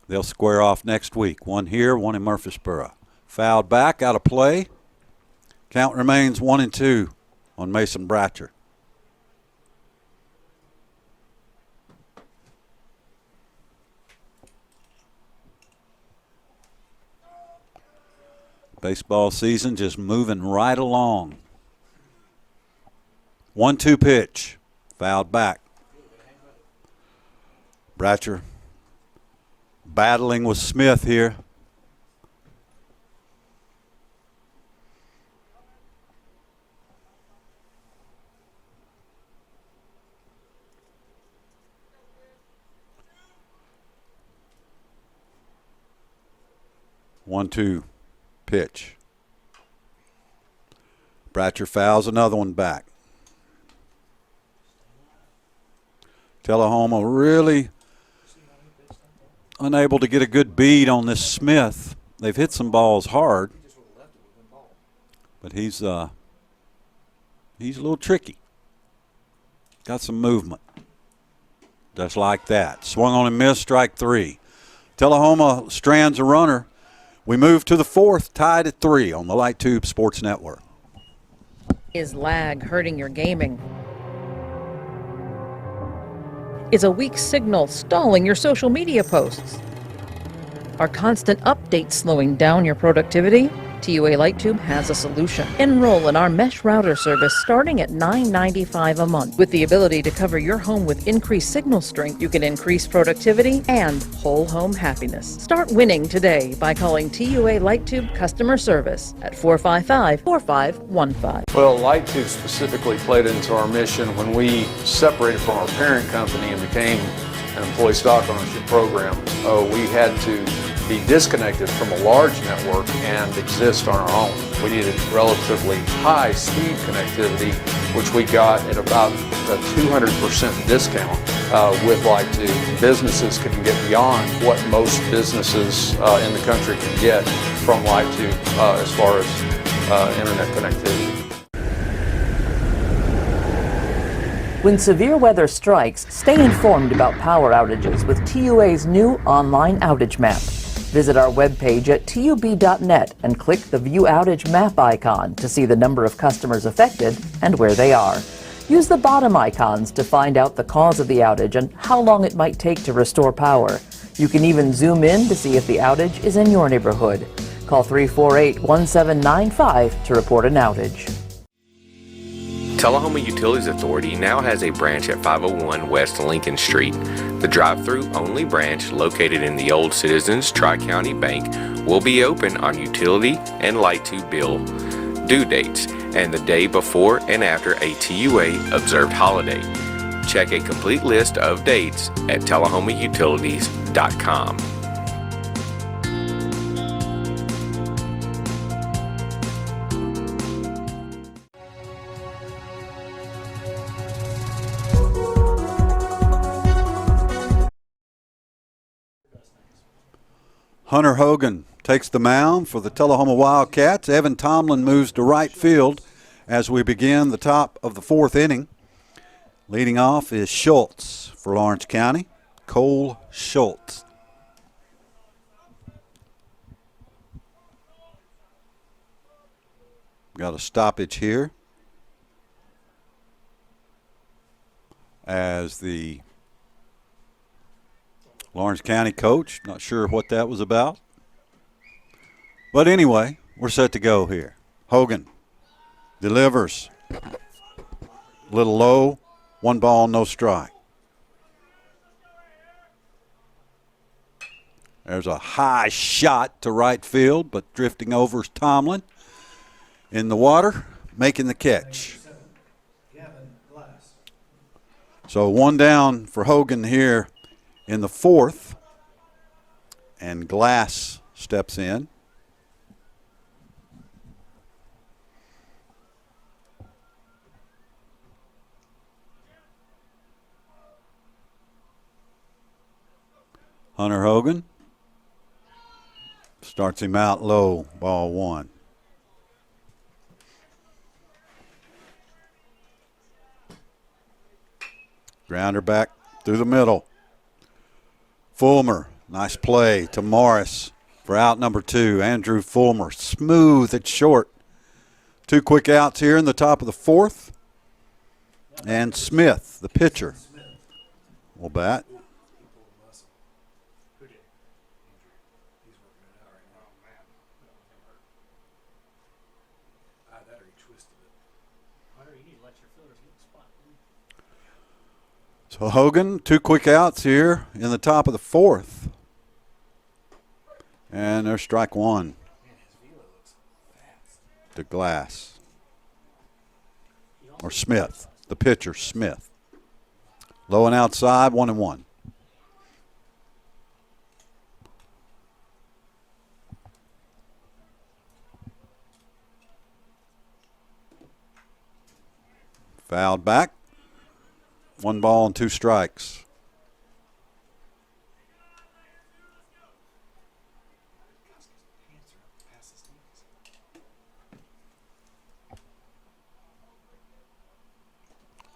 They'll square off next week. 1 here, 1 in Murfreesboro. Fouled back, out of play. Count remains 1-2 on Mason Bratcher. Baseball season just moving right along. 1-2 pitch. Fouled back. Bratcher battling with Smith here. One-two pitch. Bratcher fouls another one back. Tullahoma really unable to get a good bead on this Smith. They've hit some balls hard, but he's a little tricky. Got some movement. Just like that. Swung on and missed, strike 3. Tullahoma strands a runner. We move to the 4th, tied at 3 on the Light Tube Sports Network. Is lag hurting your gaming? Is a weak signal stalling your social media posts? Are constant updates slowing down your productivity? TUA Lighttube has a solution. Enroll in our mesh router service starting at $9.95 a month. With the ability to cover your home with increased signal strength, you can increase productivity and whole home happiness. Start winning today by calling TUA Lighttube customer service at 455-4515. Well, Lighttube specifically played into our mission when we separated from our parent company and became an employee stock ownership program. We had to be disconnected from a large network and exist on our own. We needed relatively high speed connectivity, which we got at about a 200% discount with Lighttube. Businesses can get beyond what most businesses in the country can get from Lighttube as far as internet connectivity. When severe weather strikes, stay informed about power outages with TUA's new online outage map. Visit our webpage at tub.net and click the View Outage Map icon to see the number of customers affected and where they are. Use the bottom icons to find out the cause of the outage and how long it might take to restore power. You can even zoom in to see if the outage is in your neighborhood. Call 348-1795 to report an outage. Tullahoma Utilities Authority now has a branch at 501 West Lincoln Street. The drive-through only branch located in the old Citizens Tri-County Bank will be open on utility and light-to bill due dates and the day before and after a TUA observed holiday. Check a complete list of dates at tullahomautilities.com. Hunter Hogan takes the mound for the Tullahoma Wildcats. Evan Tomlin moves to right field as we begin the top of the fourth inning. Leading off is Schultz for Lawrence County, Cole Schultz. Got a stoppage here as the Lawrence County coach, not sure what that was about. But anyway, we're set to go here. Hogan delivers. Little low, 1 ball, no strike. There's a high shot to right field, but drifting over is Tomlin. In the water, making the catch. So 1 down for Hogan here in the fourth, and Glass steps in. Hunter Hogan starts him out low, ball 1. Grounder back through the middle. Fulmer, nice play to Morris for out number 2. Andrew Fulmer, smooth at short. 2 quick outs here in the top of the fourth. And Smith, the pitcher, will bat. So Hogan, 2 quick outs here in the top of the fourth. And there's strike 1 to Glass. Or Smith, the pitcher, Smith. Low and outside, 1-1. Fouled back. 1 ball and 2 strikes.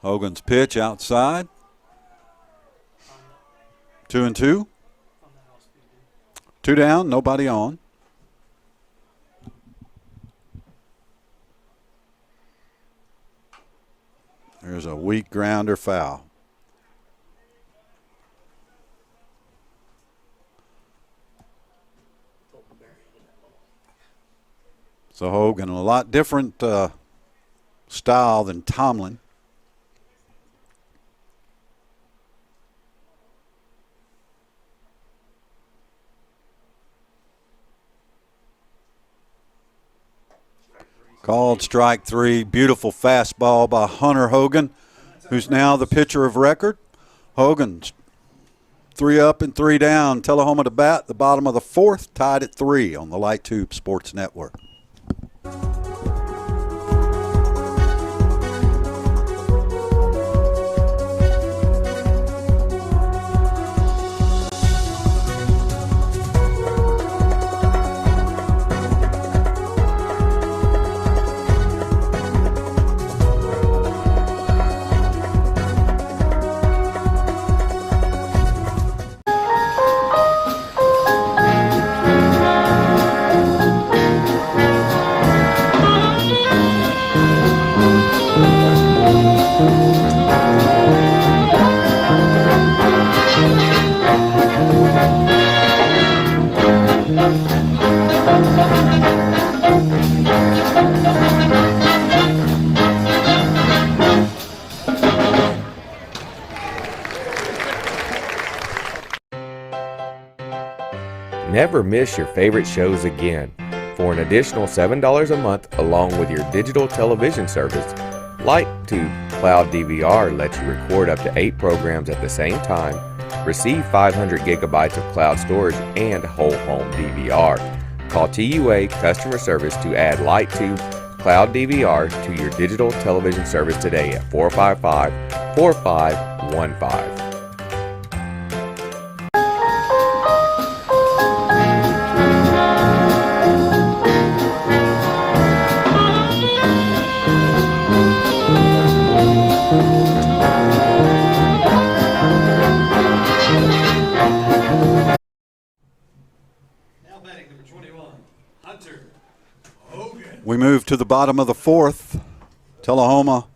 Hogan's pitch outside. 2-2. 2 down, nobody on. There's a weak grounder foul. So Hogan, a lot different style than Tomlin. Called strike three. Beautiful fastball by Hunter Hogan, who's now the pitcher of record. Hogan's 3 up and 3 down. Tullahoma to bat. The bottom of the fourth, tied at 3 on the Light Tube Sports Network. Never miss your favorite shows again. For an additional $7 a month along with your digital television service, LightTube Cloud DVR lets you record up to 8 programs at the same time, receive 500 gigabytes of cloud storage, and whole home DVR. Call TUA Customer Service to add LightTube Cloud DVR to your digital television service today at 455-4515. Now batting number 21, Hunter Hogan. We move to the bottom of the fourth. Tullahoma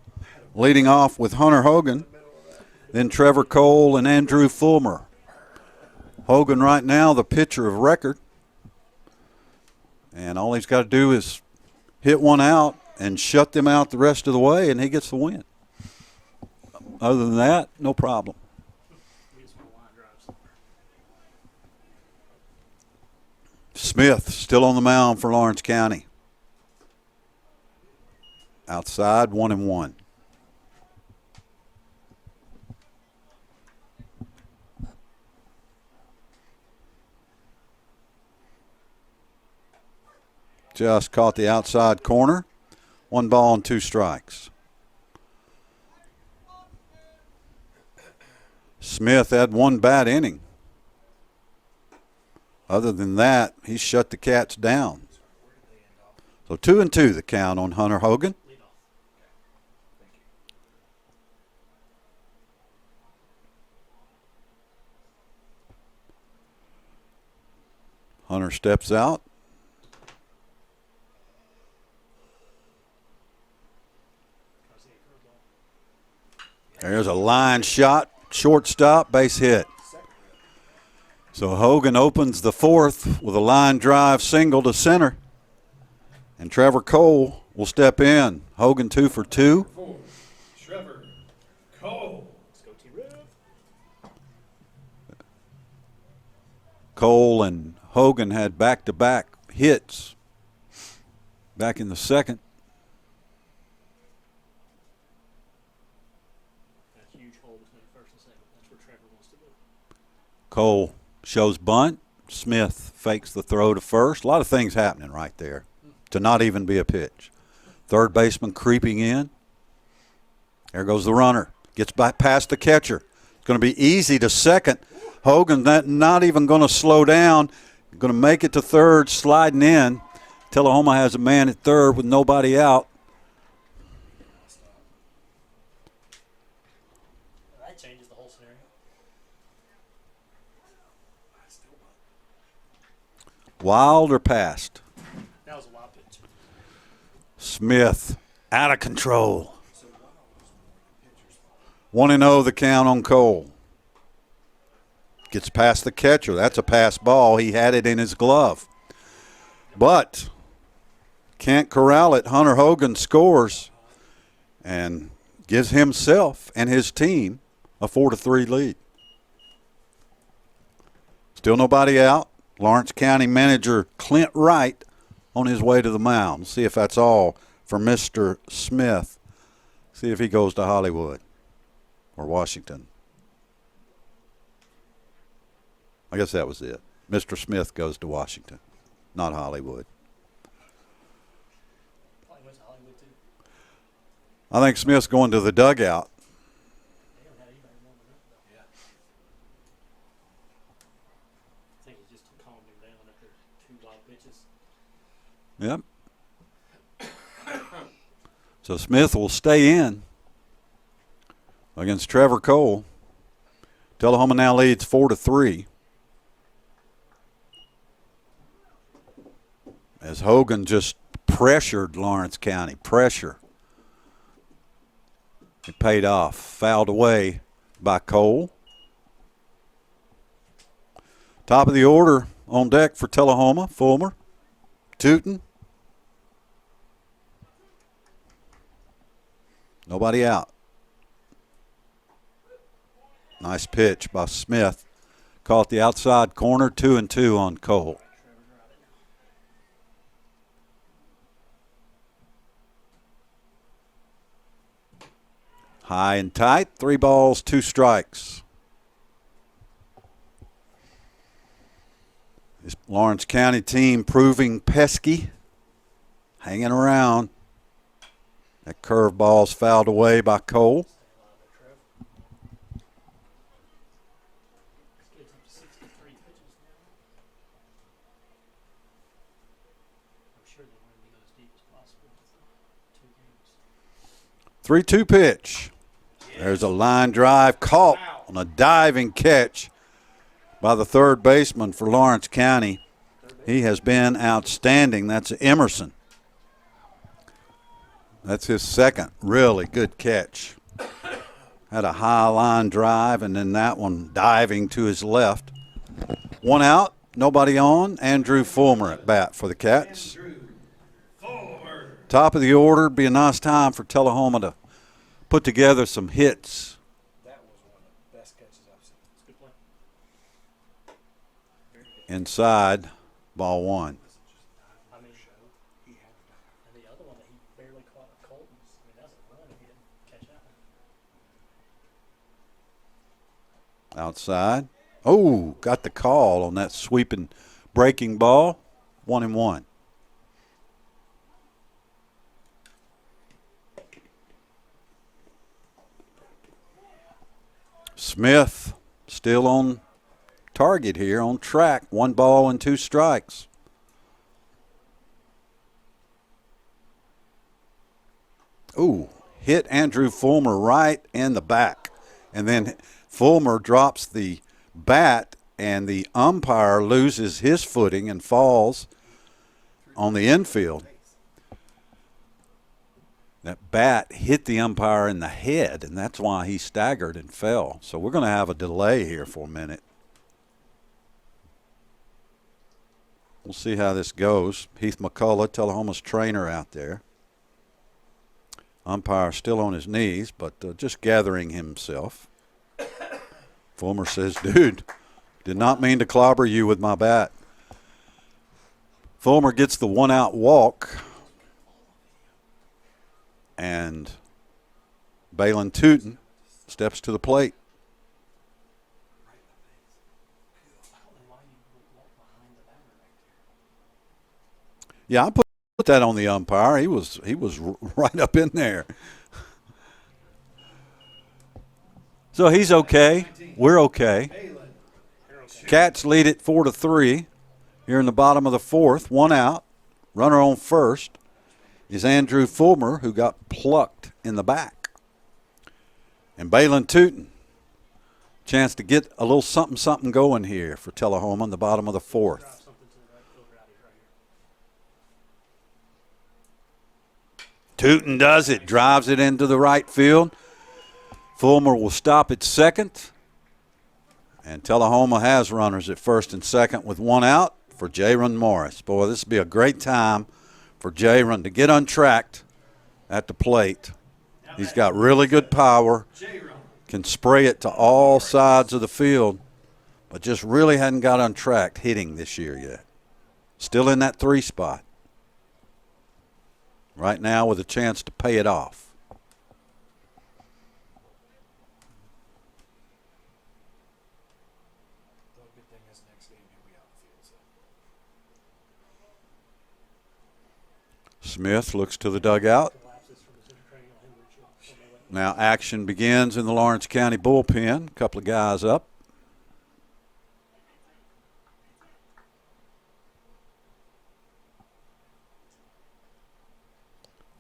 leading off with Hunter Hogan, then Trevor Cole and Andrew Fulmer. Hogan right now the pitcher of record, and all he's got to do is hit one out and shut them out the rest of the way, and he gets the win. Other than that, no problem. Smith still on the mound for Lawrence County. Outside, 1-1. Just caught the outside corner. 1 ball and 2 strikes. Smith had 1 bad inning. Other than that, he shut the Cats down. So 2-2 the count on Hunter Hogan. Hunter steps out. There's a line shot, shortstop, base hit. So Hogan opens the fourth with a line drive single to center. And Trevor Cole will step in. Hogan 2 for 2. Trevor Cole. Let's go T-Rev. Cole and Hogan had back-to-back hits back in the second. A huge hole between first and second. That's where Trevor wants to go. Cole shows bunt. Smith fakes the throw to first. A lot of things happening right there to not even be a pitch. Third baseman creeping in. There goes the runner. Gets back past the catcher. It's going to be easy to second. Hogan not even going to slow down. Going to make it to third, sliding in. Tullahoma has a man at third with nobody out. That changes the whole scenario. Wild or passed? That was a wild pitch. Smith out of control. 1-0 the count on Cole. Gets past the catcher. That's a pass ball. He had it in his glove. But can't corral it. Hunter Hogan scores and gives himself and his team a 4-3 lead. Still nobody out. Lawrence County manager Clint Wright on his way to the mound. See if that's all for Mr. Smith. See if he goes to Hollywood or Washington. I guess that was it. Mr. Smith goes to Washington, not Hollywood. Probably went to Hollywood too. I think Smith's going to the dugout. They haven't had anybody more than that though. Yeah. I think he just calmed him down after 2 wild pitches. Yep. So Smith will stay in against Trevor Cole. Tullahoma now leads 4-3. As Hogan just pressured Lawrence County. Pressure. It paid off. Fouled away by Cole. Top of the order on deck for Tullahoma. Fulmer. Tootin. Nobody out. Nice pitch by Smith. Caught the outside corner. 2-2 on Cole. High and tight. 3 balls, 2 strikes. This Lawrence County team proving pesky. Hanging around. That curveball's fouled away by Cole. This kid's up to 63 pitches now. I'm sure they want him to go as deep as possible with 2 games. 3-2 pitch. There's a line drive caught on a diving catch by the third baseman for Lawrence County. He has been outstanding. That's Emerson. That's his second really good catch. Had a high line drive, and then that one diving to his left. 1 out, nobody on. Andrew Fulmer at bat for the Cats. Top of the order. Be a nice time for Tullahoma to put together some hits. That was one of the best catches I've seen. It's a good play. Inside, ball 1. I mean, and the other one that he barely caught a Colton's. I mean, that's a run if he didn't catch that one. Outside. Oh, got the call on that sweeping breaking ball. 1-1. Smith still on target here, on track. 1 ball and 2 strikes. Ooh, hit Andrew Fulmer right in the back. And then Fulmer drops the bat, and the umpire loses his footing and falls on the infield. That bat hit the umpire in the head, and that's why he staggered and fell. So we're going to have a delay here for a minute. We'll see how this goes. Heath McCullough, Tullahoma's trainer, out there. Umpire still on his knees, but just gathering himself. Fulmer says, dude, did not mean to clobber you with my bat. Fulmer gets the 1-out walk. And Balin Tootin steps to the plate. Yeah, I put that on the umpire. He was right up in there. So he's okay. We're okay. Cats lead it 4-3 here in the bottom of the 4th. 1 out. Runner on first is Andrew Fulmer, who got plucked in the back. And Balin Tootin, chance to get a little something going here for Tullahoma in the bottom of the 4th. Tootin does it, drives it into the right field. Fulmer will stop at second. And Tullahoma has runners at first and second with 1 out for Jaron Morris. Boy, this will be a great time for Jaron to get untracked at the plate. He's got really good power, can spray it to all sides of the field, but just really hadn't got untracked hitting this year yet. Still in that 3 spot. Right now with a chance to pay it off. The good thing is next game he'll be out in the field. Smith looks to the dugout. Now action begins in the Lawrence County bullpen. A couple of guys up.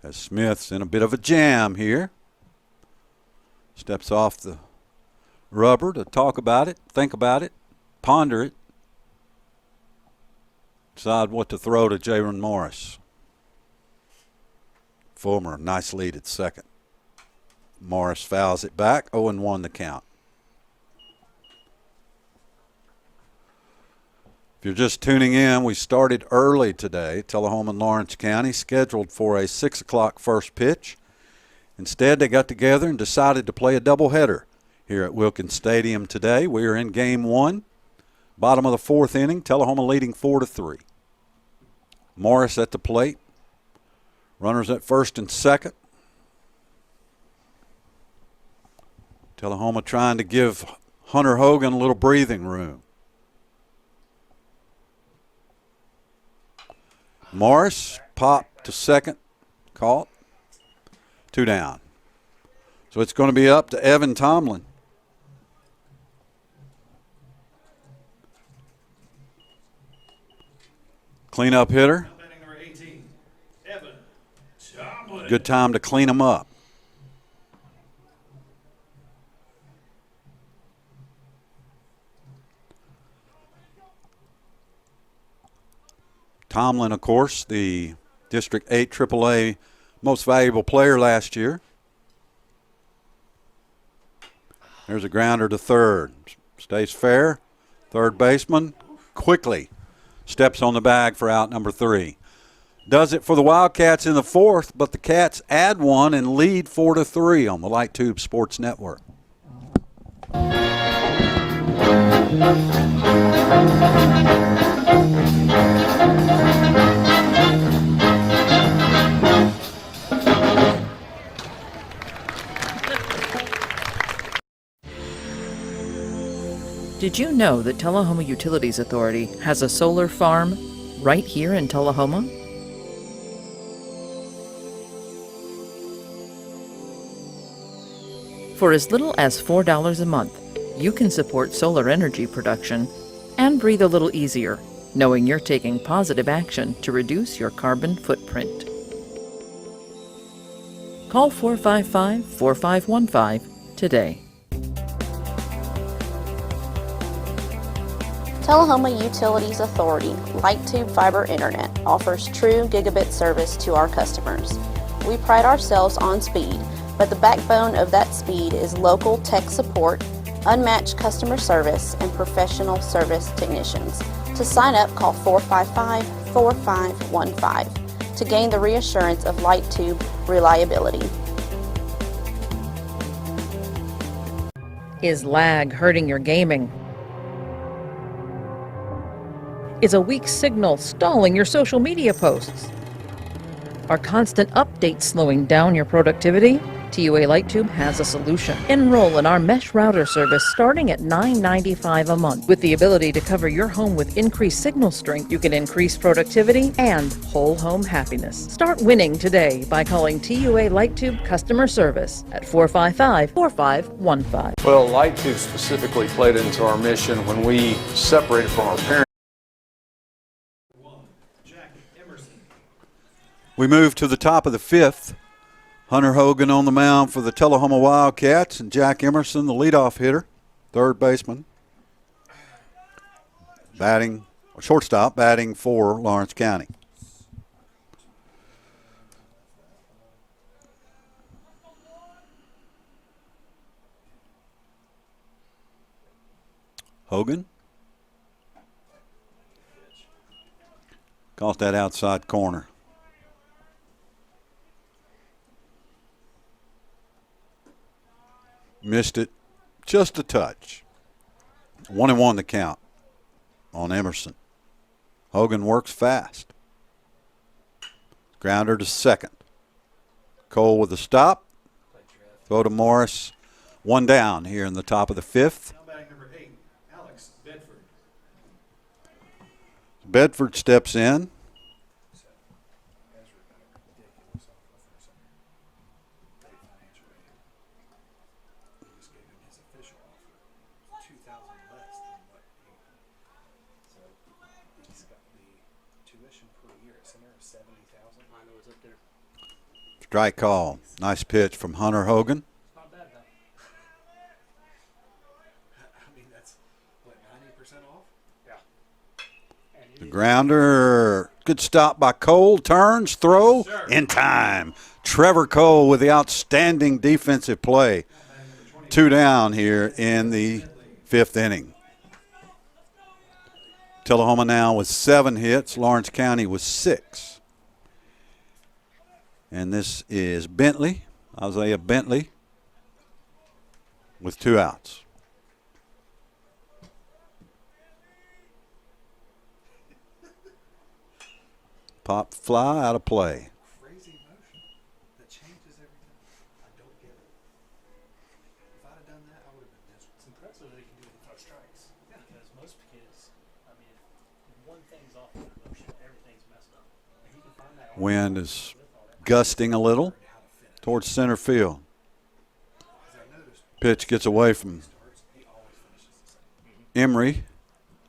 As Smith's in a bit of a jam here. Steps off the rubber to talk about it, think about it, ponder it. Decide what to throw to Jaron Morris. Fulmer, nice lead at second. Morris fouls it back, 0-1 the count. If you're just tuning in, we started early today. Tullahoma and Lawrence County scheduled for a 6 o'clock first pitch. Instead, they got together and decided to play a doubleheader here at Wilkins Stadium today. We are in game 1, bottom of the 4th inning. Tullahoma leading 4-3. Morris at the plate. Runners at first and second. Tullahoma trying to give Hunter Hogan a little breathing room. Morris popped to second, caught, 2 down. So it's going to be up to Evan Tomlin. Cleanup hitter. Good time to clean him up. Tomlin, of course, the District 8 AAA most valuable player last year. There's a grounder to third. Stays fair. Third baseman quickly steps on the bag for out number 3. Does it for the Wildcats in the 4th, but the Cats add 1 and lead 4-3 on the Light Tube Sports Network. Did you know that Tullahoma Utilities Authority has a solar farm right here in Tullahoma? For as little as $4 a month, you can support solar energy production and breathe a little easier, knowing you're taking positive action to reduce your carbon footprint. Call 455-4515 today. Tullahoma Utilities Authority Light Tube Fiber Internet offers true gigabit service to our customers. We pride ourselves on speed, but the backbone of that speed is local tech support, unmatched customer service, and professional service technicians. To sign up, call 455-4515 to gain the reassurance of Light Tube reliability. Is lag hurting your gaming? Is a weak signal stalling your social media posts? Are constant updates slowing down your productivity? TUA Lighttube has a solution. Enroll in our mesh router service starting at $9.95 a month. With the ability to cover your home with increased signal strength, you can increase productivity and whole home happiness. Start winning today by calling TUA Lighttube customer service at 455-4515. Well, Light Tube specifically played into our mission when we separated from our parent. We move to the top of the 5th. Hunter Hogan on the mound for the Tullahoma Wildcats, and Jack Emerson, the leadoff hitter, third baseman. Shortstop, batting for Lawrence County. Hogan. Caught that outside corner. Missed it just a touch. 1-1 the count on Emerson. Hogan works fast. Grounder to second. Cole with a stop. Throw to Morris. One down here in the top of the fifth. Now batting number 8, Alex Bedford. Bedford steps in. Strike call. Nice pitch from Hunter Hogan. Not bad, though. I mean, that's, what, 90% off? Yeah. And The grounder. Good stop by Cole. Turns, throw, Sure. in time. Trevor Cole with the outstanding defensive play. 2 down here in the 5th inning. Tullahoma now with 7 hits. Lawrence County with 6. And this is Bentley, Isaiah Bentley, with 2 outs. Pop fly out of play. Crazy motion that changes everything. I don't get it. If I'd have done that, I would have been miserable. It's impressive that he can do it with no strikes. Yeah. Because most kids, I mean, if one thing's off in the motion, everything's messed up. If he can find that Wind is gusting a little towards center field. Pitch gets away from Emery.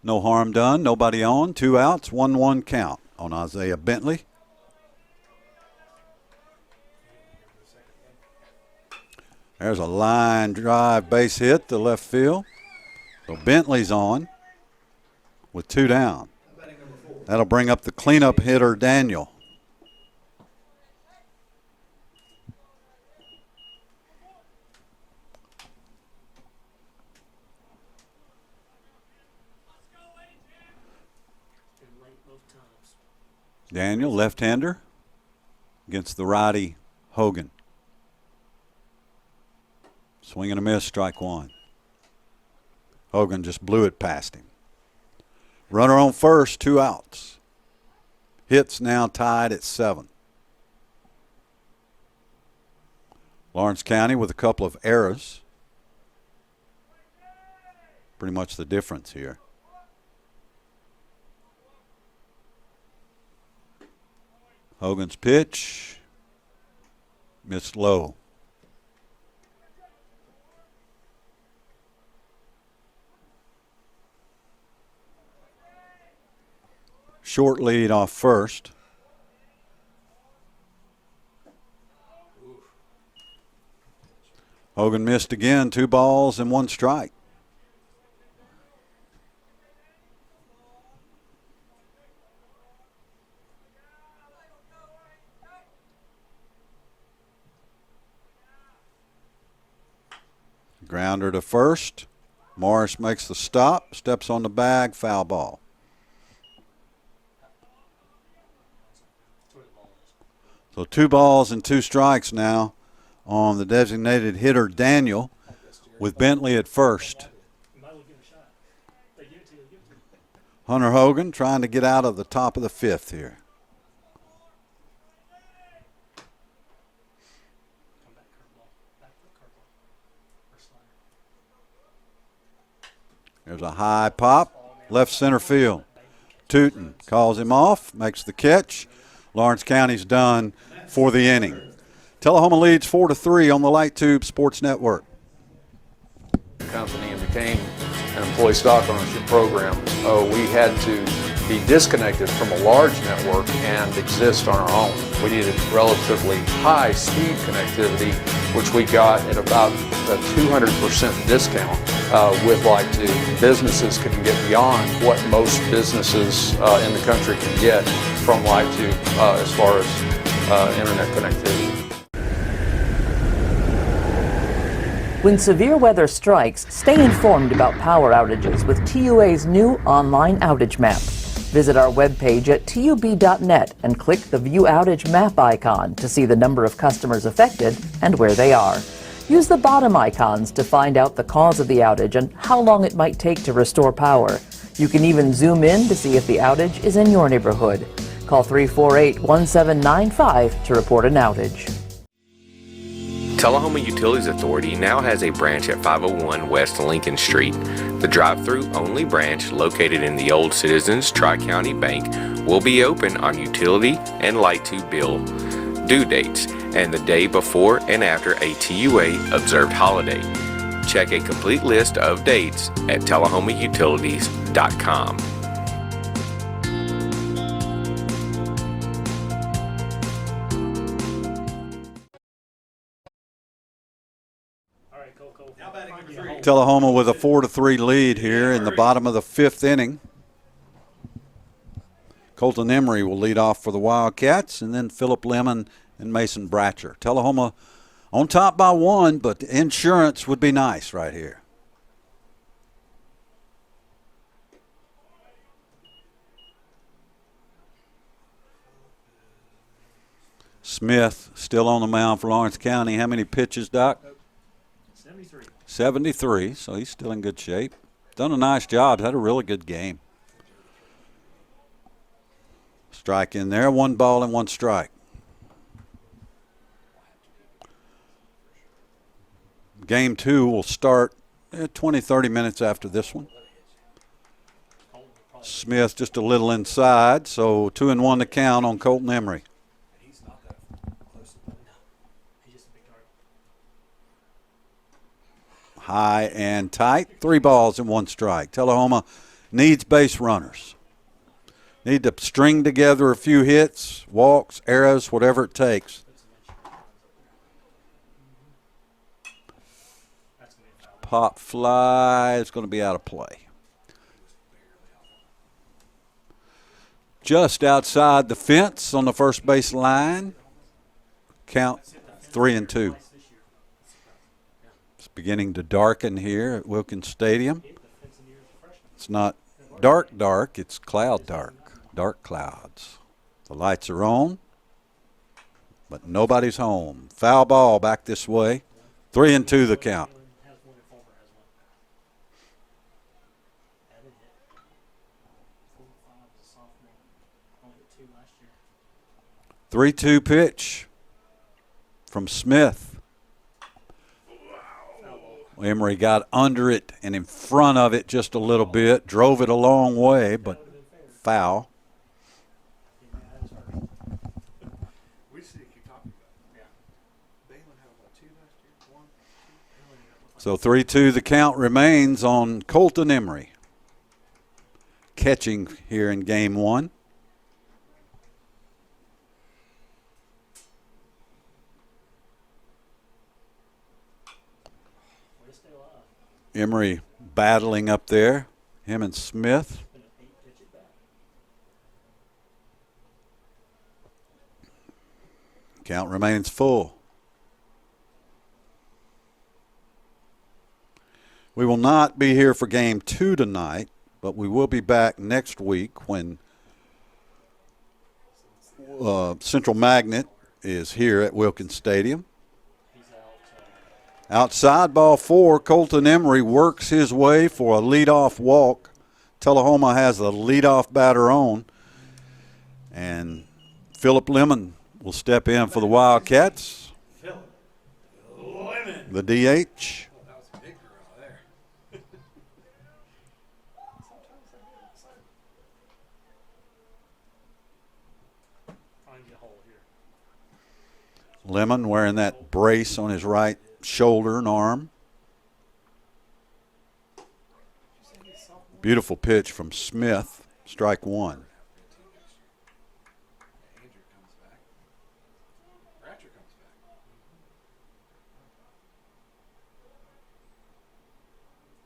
No harm done. Nobody on. 2 outs. 1-1 count on Isaiah Bentley. There's a line drive base hit to left field. So Bentley's on with 2 down. That'll bring up the cleanup hitter, Daniel. Daniel, left-hander, against the righty Hogan. Swing and a miss, strike 1. Hogan just blew it past him. Runner on first, 2 outs. Hits now tied at 7. Lawrence County with a couple of errors. Pretty much the difference here. Hogan's pitch, missed low. Short lead off first. Hogan missed again, 2 balls and 1 strike. Grounder to first. Morris makes the stop, steps on the bag, foul ball. So 2 balls and 2 strikes now on the designated hitter, Daniel, with Bentley at first. Hunter Hogan trying to get out of the top of the 5th here. There's a high pop, left center field. Tootin calls him off, makes the catch. Lawrence County's done for the inning. Tullahoma leads 4-3 on the Light Tube Sports Network. Company and became an employee stock ownership program. We had to be disconnected from a large network and exist on our own. We needed relatively high speed connectivity, which we got at about a 200% discount with Light Tube. Businesses can get beyond what most businesses in the country can get from Light Tube as far as internet connectivity. When severe weather strikes, stay informed about power outages with TUA's new online outage map. Visit our webpage at tub.net and click the View Outage Map icon to see the number of customers affected and where they are. Use the bottom icons to find out the cause of the outage and how long it might take to restore power. You can even zoom in to see if the outage is in your neighborhood. Call 348-1795 to report an outage. Tullahoma Utilities Authority now has a branch at 501 West Lincoln Street. The drive-through only branch located in the old Citizens Tri-County Bank will be open on utility and light to bill due dates and the day before and after a TUA observed holiday. Check a complete list of dates at tullahomautilities.com. All right, Cole. Now batting number 3. Tullahoma with a 4-3 lead here in the bottom of the 5th inning. Colton Emery will lead off for the Wildcats, and then Philip Lemon and Mason Bratcher. Tullahoma on top by 1, but the insurance would be nice right here. Smith still on the mound for Lawrence County. How many pitches, Doc? 73. 73, so he's still in good shape. Done a nice job. Had a really good game. Strike in there. 1 ball and 1 strike. Game 2 will start 20-30 minutes after this one. Smith just a little inside, so 2-1 to count on Colton Emery. He's not that close. He's just a big target. High and tight. 3 balls and 1 strike. Tullahoma needs base runners. Need to string together a few hits, walks, errors, whatever it takes. Pop fly is going to be out of play. Just outside the fence on the first base line. Count 3-2. It's beginning to darken here at Wilkins Stadium. It's not dark, it's cloud dark. Dark clouds. The lights are on, but nobody's home. Foul ball back this way. 3-2 the count. 3-2 pitch from Smith. Emery got under it and in front of it just a little bit. Drove it a long way, but foul. We just need to keep talking about it. Yeah. Balin had, 2 last year? 1, 2? So 3-2 the count remains on Colton Emery. Catching here in game 1. Emery battling up there, him and Smith. Count remains full. We will not be here for game 2 tonight, but we will be back next week when Central Magnet is here at Wilkins Stadium. Outside ball 4, Colton Emery works his way for a leadoff walk. Tullahoma has a leadoff batter on. And Philip Lemon will step in for the Wildcats. Philip Lemon. The DH. That was a big girl there. Find you a hole here. Lemon wearing that brace on his right shoulder and arm. Beautiful pitch from Smith. Strike 1. Andrew comes back. Bratcher comes back.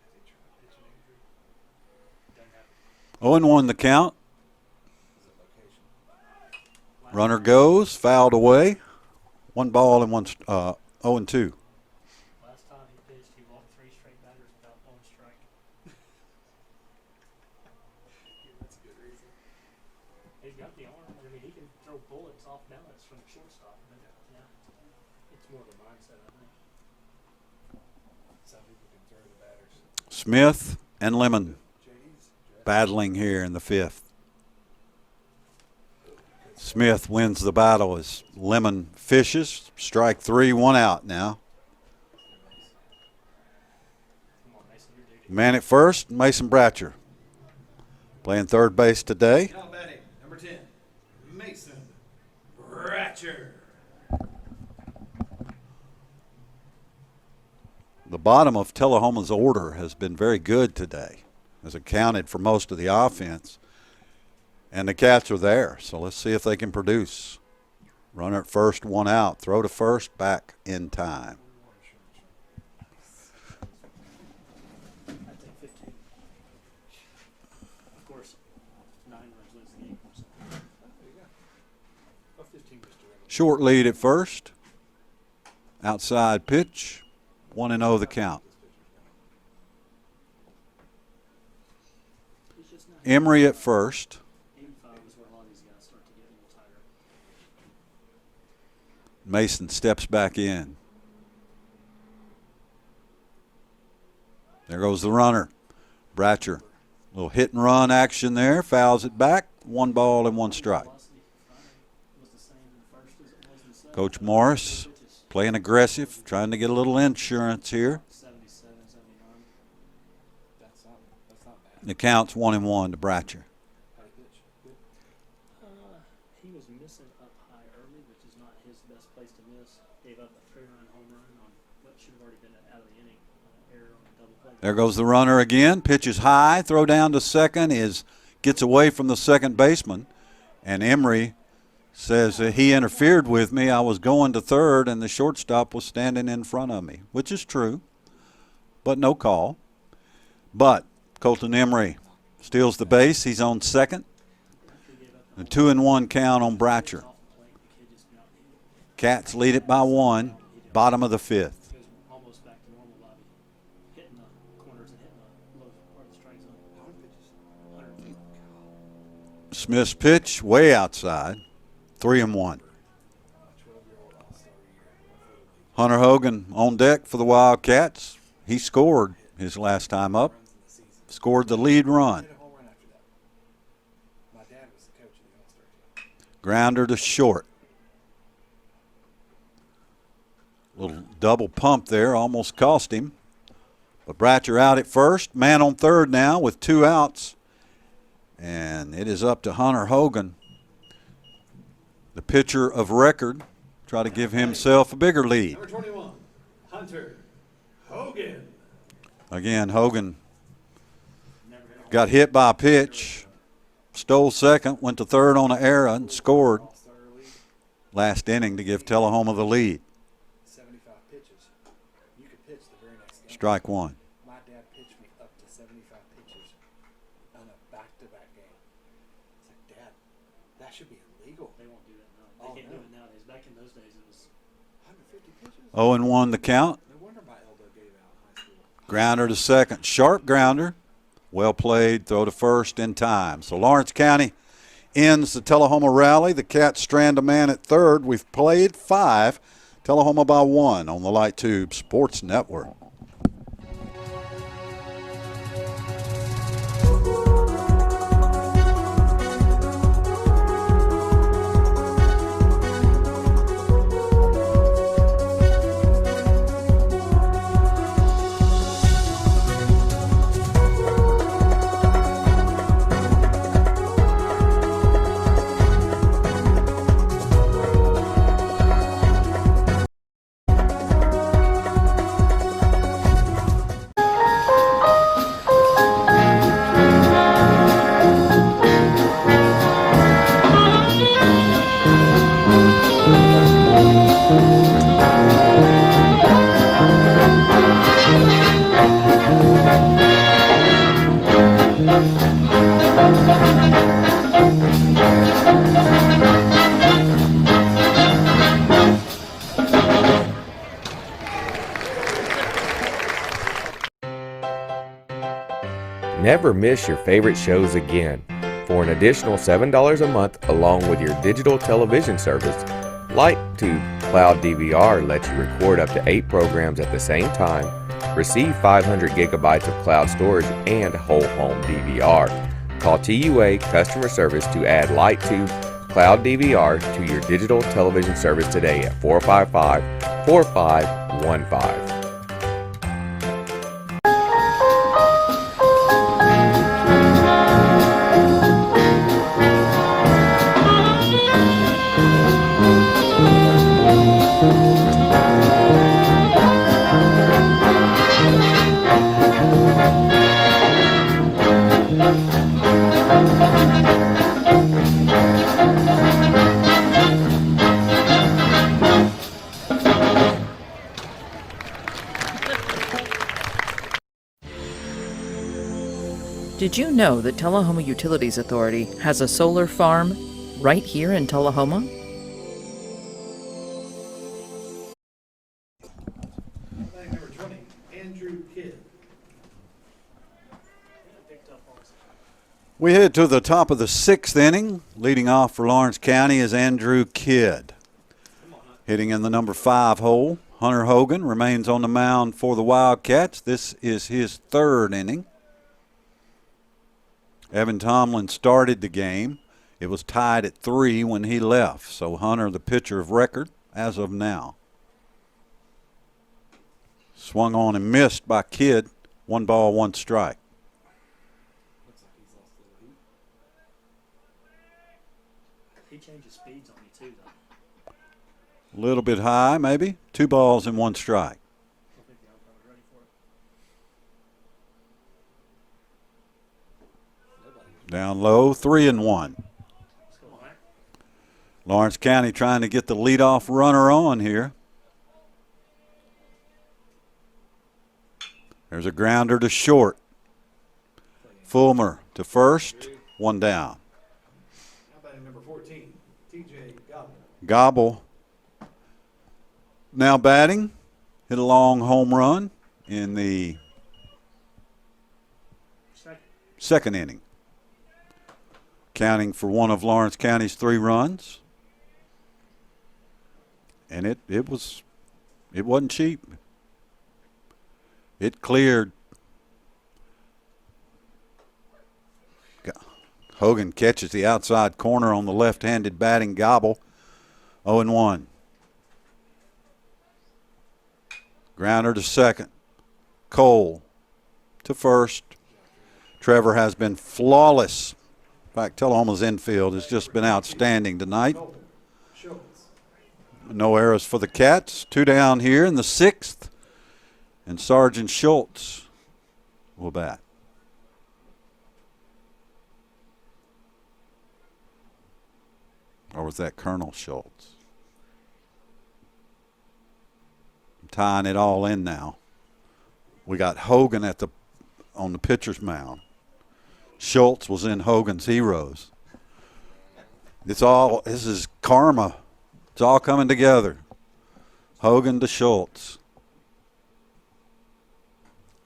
Has he tried pitching Andrew? 0-1 the count. Runner goes, fouled away. 1 ball and 1 0-2. Last time he pitched, he walked 3 straight batters without 1 strike. Yeah, that's a good reason. He's got the arm. I mean, he can throw bullets off balance from the shortstop. But, yeah, it's more of a mindset, I think. Smith and Lemon battling here in the fifth. Smith wins the battle as Lemon fishes. Strike three, one out now. Man at first, Mason Bratcher. Playing third base today. Now batting, number 10, Mason Bratcher. The bottom of Tullahoma's order has been very good today. Has accounted for most of the offense. And the Cats are there, so let's see if they can produce. Runner at first, one out. Throw to first, back in time. I think 15. Of course, 9 runs wins the game. So. About 15 just to Short lead at first. Outside pitch. 1-0 the count. Emery at first. 85 is where a lot of these guys start to get a little tighter. Mason steps back in. There goes the runner. Bratcher. Little hit and run action there. Fouls it back. 1 ball and 1 strike. Velocity Friday was the same in the first as it was in the second. Coach Morris playing aggressive, trying to get a little insurance here. 77, 79. That's not bad. The count's 1-1 to Bratcher. How do you pitch? Good. He was missing up high early, which is not his best place to miss. Gave up a 3-run home run on what should have already been out of the inning. Error on a double play. There goes the runner again. Pitches high. Throw down to second gets away from the second baseman. And Emery says that he interfered with me. I was going to third, and the shortstop was standing in front of me, which is true, but no call. But Colton Emery steals the base. He's on second. A 2-1 count on Bratcher. Cats lead it by 1, bottom of the fifth. Goes almost back to normal, Bobby. Hitting the corners and hitting the low part of the strike zone. 100 feet. Smith's pitch way outside. 3-1. Hunter Hogan on deck for the Wildcats. He scored his last time up. Scored the lead run. Hit a home run after that. My dad was the coach of the All-Star team. Grounder to short. Little double pump there almost cost him. But Bratcher out at first. Man on third now with 2 outs. And it is up to Hunter Hogan, the pitcher of record, try to give himself a bigger lead. Number 21, Hunter Hogan. Again, Hogan got hit by a pitch, stole second, went to third on an error, and scored last inning to give Tullahoma the lead. 75 pitches. You could pitch the very next game. Strike 1. My dad pitched me up to 75 pitches on a back-to-back game. It's like, Dad, that should be illegal. They won't do that now. They can't do it nowadays. Back in those days, it was 150 pitches? 0-1 the count. No wonder my elbow gave out in high school. Grounder to second. Sharp grounder. Well played. Throw to first in time. So Lawrence County ends the Tullahoma rally. The Cats strand a man at third. We've played 5. Tullahoma by 1 on the Light Tube Sports Network. Never miss your favorite shows again. For an additional $7 a month along with your digital television service, LightTube Cloud DVR lets you record up to 8 programs at the same time, receive 500 gigabytes of cloud storage, and whole home DVR. Call TUA Customer Service to add LightTube Cloud DVR to your digital television service today at 455-4515. Did you know that Tullahoma Utilities Authority has a solar farm right here in Tullahoma? Batting number 20, Andrew Kidd. Picked up also. We head to the top of the 6th inning. Leading off for Lawrence County is Andrew Kidd. Hitting in the number 5 hole. Hunter Hogan remains on the mound for the Wildcats. This is his 3rd inning. Evan Tomlin started the game. It was tied at 3 when he left. So Hunter, the pitcher of record as of now. Swung on and missed by Kidd. 1 ball, 1 strike. Looks like he's lost a little heat. He changes speeds on you too, though. A little bit high, maybe. 2 balls and 1 strike. I don't think the umpire was ready for it. Down low, 3-1. Let's go back. Lawrence County trying to get the leadoff runner on here. There's a grounder to short. Fulmer to first, 1 down. Now batting number 14, TJ Gobble. Gobble now batting. Hit a long home run in the second inning. Counting for one of Lawrence County's 3 runs. And it wasn't cheap. It cleared. Hogan catches the outside corner on the left-handed batting Gobble. 0-1. Grounder to second. Cole to first. Trevor has been flawless. In fact, Tullahoma's infield has just been outstanding tonight. No errors for the Cats. 2 down here in the 6th. And Sergeant Schultz will bat. Or was that Colonel Schultz? I'm tying it all in now. We got Hogan on the pitcher's mound. Schultz was in Hogan's Heroes. This is karma. It's all coming together. Hogan to Schultz.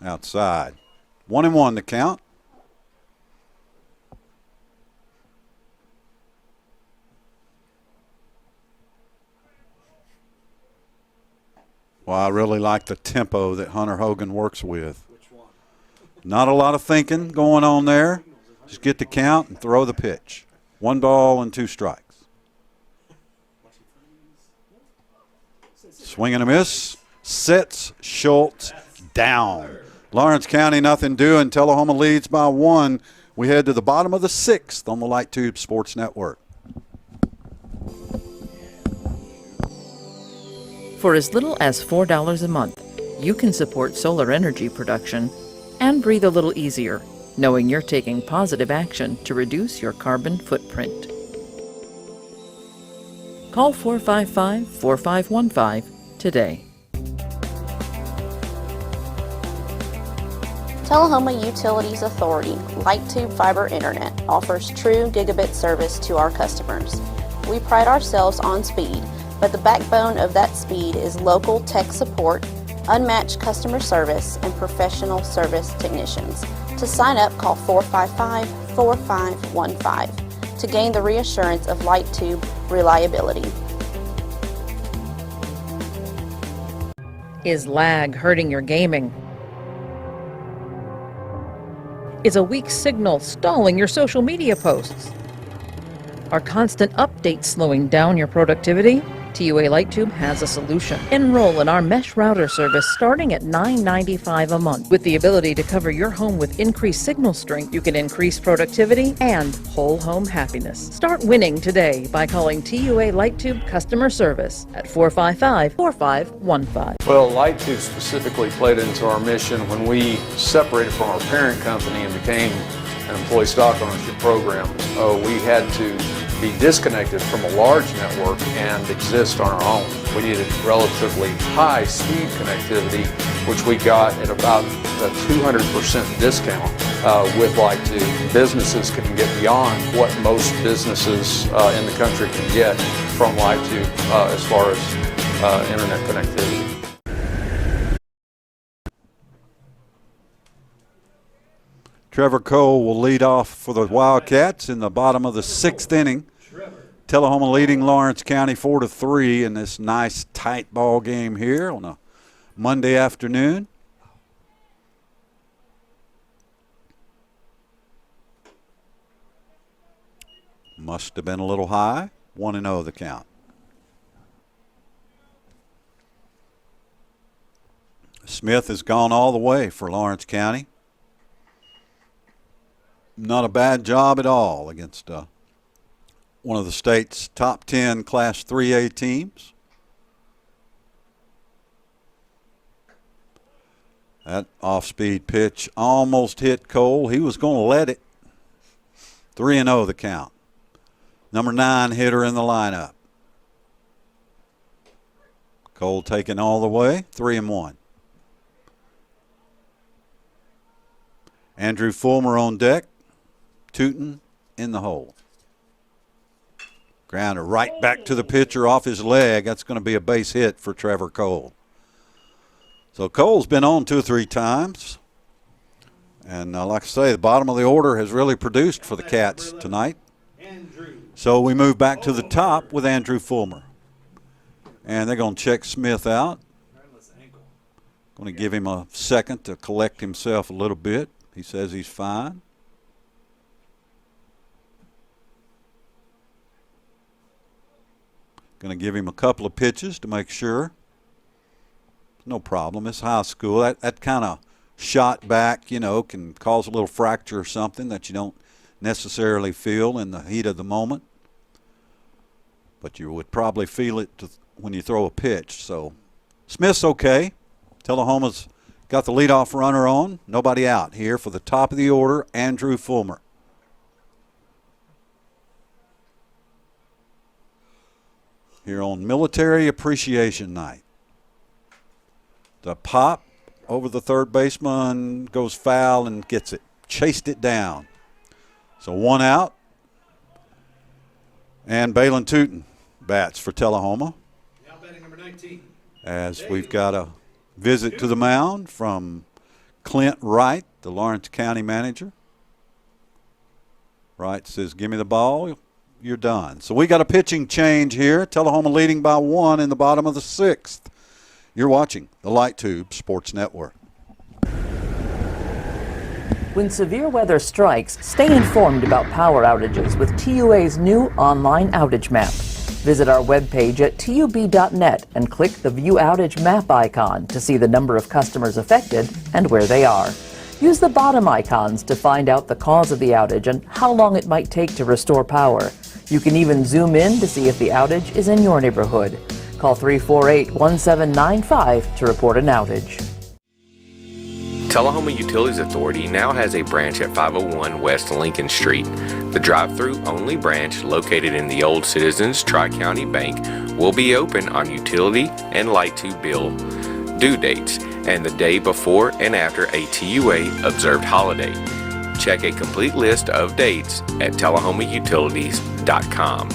Outside. 1-1 to count. Well, I really like the tempo that Hunter Hogan works with. Which one? Not a lot of thinking going on there. Just get the count and throw the pitch. 1 ball and 2 strikes. Swing and a miss. Sets Schultz down. Lawrence County nothing doing. Tullahoma leads by 1. We head to the bottom of the 6th on the Light Tube Sports Network. For as little as $4 a month, you can support solar energy production and breathe a little easier, knowing you're taking positive action to reduce your carbon footprint. Call 455-4515 today. Tullahoma Utilities Authority LightTube Fiber Internet offers true gigabit service to our customers. We pride ourselves on speed, but the backbone of that speed is local tech support, unmatched customer service, and professional service technicians. To sign up, call 455-4515 to gain the reassurance of LightTube reliability. Is lag hurting your gaming? Is a weak signal stalling your social media posts? Are constant updates slowing down your productivity? TUA Lighttube has a solution. Enroll in our mesh router service starting at $9.95 a month. With the ability to cover your home with increased signal strength, you can increase productivity and whole home happiness. Start winning today by calling TUA Lighttube customer service at 455-4515. Well, Lighttube specifically played into our mission when we separated from our parent company and became an employee stock ownership program. We had to be disconnected from a large network and exist on our own. We needed relatively high speed connectivity, which we got at about a 200% discount with Lighttube. Businesses can get beyond what most businesses in the country can get from Lighttube as far as internet connectivity. Trevor Cole will lead off for the Wildcats in the bottom of the 6th inning. Tullahoma leading Lawrence County 4-3 in this nice tight ball game here on a Monday afternoon. Must have been a little high. 1-0 the count. Smith has gone all the way for Lawrence County. Not a bad job at all against one of the state's top 10 Class 3A teams. That off-speed pitch almost hit Cole. He was going to let it. 3-0 the count. Number 9 hitter in the lineup. Cole taking all the way, 3-1. Andrew Fulmer on deck. Tootin in the hole. Grounder right back to the pitcher off his leg. That's going to be a base hit for Trevor Cole. So Cole's been on 2 or 3 times. And like I say, the bottom of the order has really produced for the Cats tonight. So we move back to the top with Andrew Fulmer. And they're going to check Smith out. Going to give him a second to collect himself a little bit. He says he's fine. Going to give him a couple of pitches to make sure. No problem. It's high school. That kind of shot back, you know, can cause a little fracture or something that you don't necessarily feel in the heat of the moment. But you would probably feel it when you throw a pitch. So Smith's okay. Tullahoma's got the leadoff runner on. Nobody out here for the top of the order, Andrew Fulmer. Here on Military Appreciation Night. The pop over the third baseman goes foul and gets it. Chased it down. So 1 out. And Balin Tootin bats for Tullahoma. Now batting number 19. As we've got a visit to the mound from Clint Wright, the Lawrence County manager. Wright says, give me the ball. You're done. So we got a pitching change here. Tullahoma leading by 1 in the bottom of the 6th. You're watching the Lighttube Sports Network. When severe weather strikes, stay informed about power outages with TUA's new online outage map. Visit our webpage at tub.net and click the View Outage Map icon to see the number of customers affected and where they are. Use the bottom icons to find out the cause of the outage and how long it might take to restore power. You can even zoom in to see if the outage is in your neighborhood. Call 348-1795 to report an outage. Tullahoma Utilities Authority now has a branch at 501 West Lincoln Street. The drive-through only branch located in the old Citizens Tri-County Bank will be open on utility and Lighttube bill due dates and the day before and after a TUA observed holiday. Check a complete list of dates at tullahomautilities.com.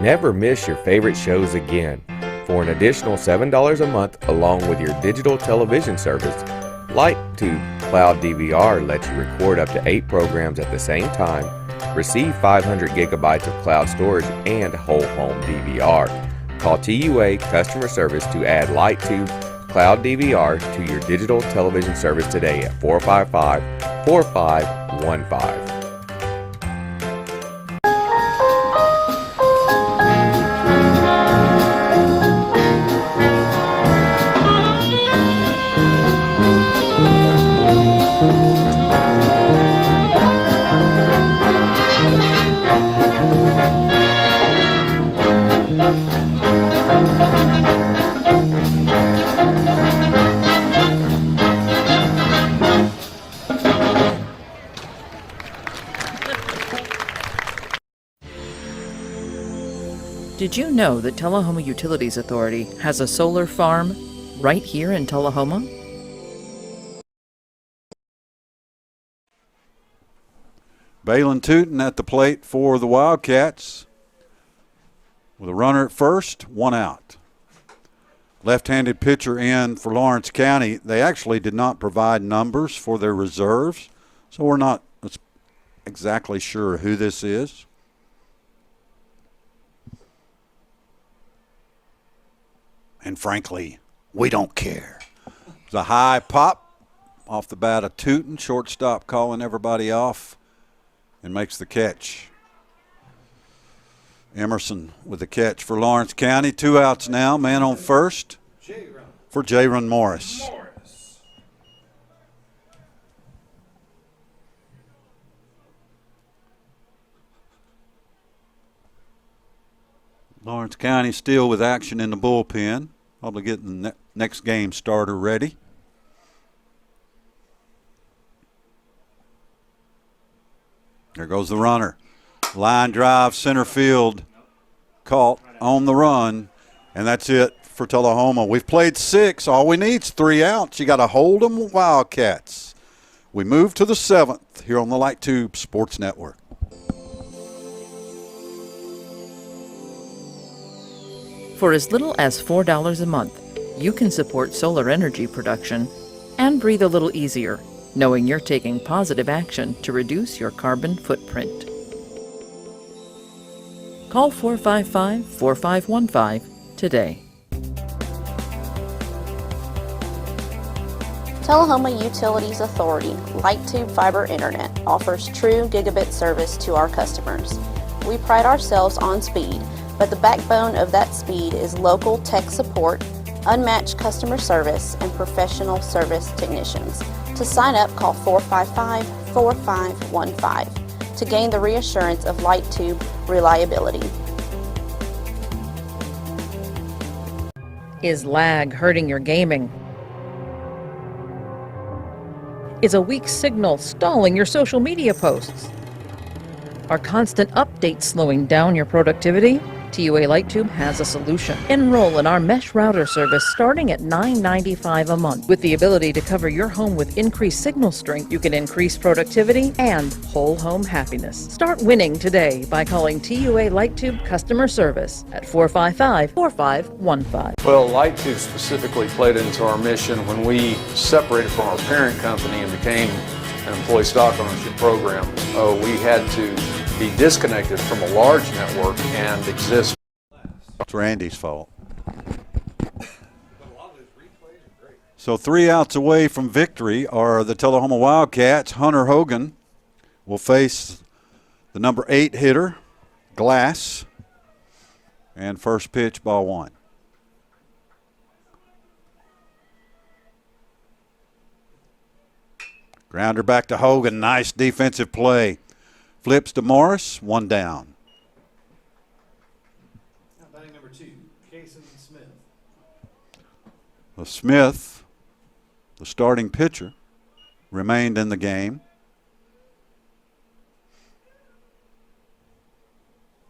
Never miss your favorite shows again. For an additional $7 a month along with your digital television service, LightTube Cloud DVR lets you record up to 8 programs at the same time, receive 500 gigabytes of cloud storage, and whole home DVR. Call TUA Customer Service to add LightTube Cloud DVR to your digital television service today at 455-4515. Did you know that Tullahoma Utilities Authority has a solar farm right here in Tullahoma? Balin Tootin at the plate for the Wildcats. With a runner at first, 1 out. Left-handed pitcher in for Lawrence County. They actually did not provide numbers for their reserves, so we're not exactly sure who this is. And frankly, we don't care. It's a high pop off the bat of Tootin, shortstop calling everybody off, and makes the catch. Emerson with the catch for Lawrence County. 2 outs now. Man on first for Jaron Morris. Lawrence County still with action in the bullpen. Probably getting the next game starter ready. There goes the runner. Line drive, center field, caught on the run, and that's it for Tullahoma. We've played 6. All we need is 3 outs. You got to hold them, Wildcats. We move to the 7th here on the Light Tube Sports Network. For as little as $4 a month, you can support solar energy production and breathe a little easier, knowing you're taking positive action to reduce your carbon footprint. Call 455-4515 today. Tullahoma Utilities Authority LightTube Fiber Internet offers true gigabit service to our customers. We pride ourselves on speed, but the backbone of that speed is local tech support, unmatched customer service, and professional service technicians. To sign up, call 455-4515 to gain the reassurance of LightTube reliability. Is lag hurting your gaming? Is a weak signal stalling your social media posts? Are constant updates slowing down your productivity? TUA LightTube has a solution. Enroll in our mesh router service starting at $9.95 a month. With the ability to cover your home with increased signal strength, you can increase productivity and whole home happiness. Start winning today by calling TUA LightTube customer service at 455-4515. Well, LightTube specifically played into our mission when we separated from our parent company and became an employee stock ownership program. We had to be disconnected from a large network and exist. It's Randy's fault. So 3 outs away from victory are the Tullahoma Wildcats. Hunter Hogan will face the number 8 hitter, Glass, and first pitch, ball 1. Grounder back to Hogan. Nice defensive play. Flips to Morris, 1 down. Batting number 2, Kason Smith. Smith, the starting pitcher, remained in the game.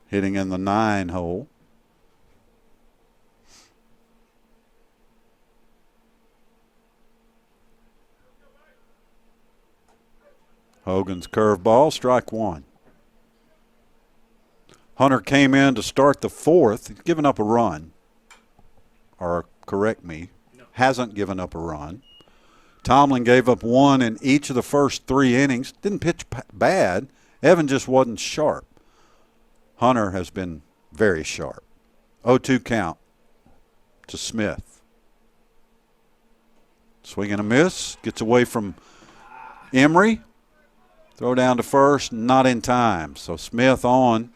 Hitting in the 9 hole. Hogan's curveball, strike 1. Hunter came in to start the fourth. He's given up a run. Or correct me, hasn't given up a run. Tomlin gave up one in each of the first 3 innings. Didn't pitch bad. Evan just wasn't sharp. Hunter has been very sharp. 0-2 count to Smith. Swing and a miss. Gets away from Emery. Throw down to first, not in time. So Smith on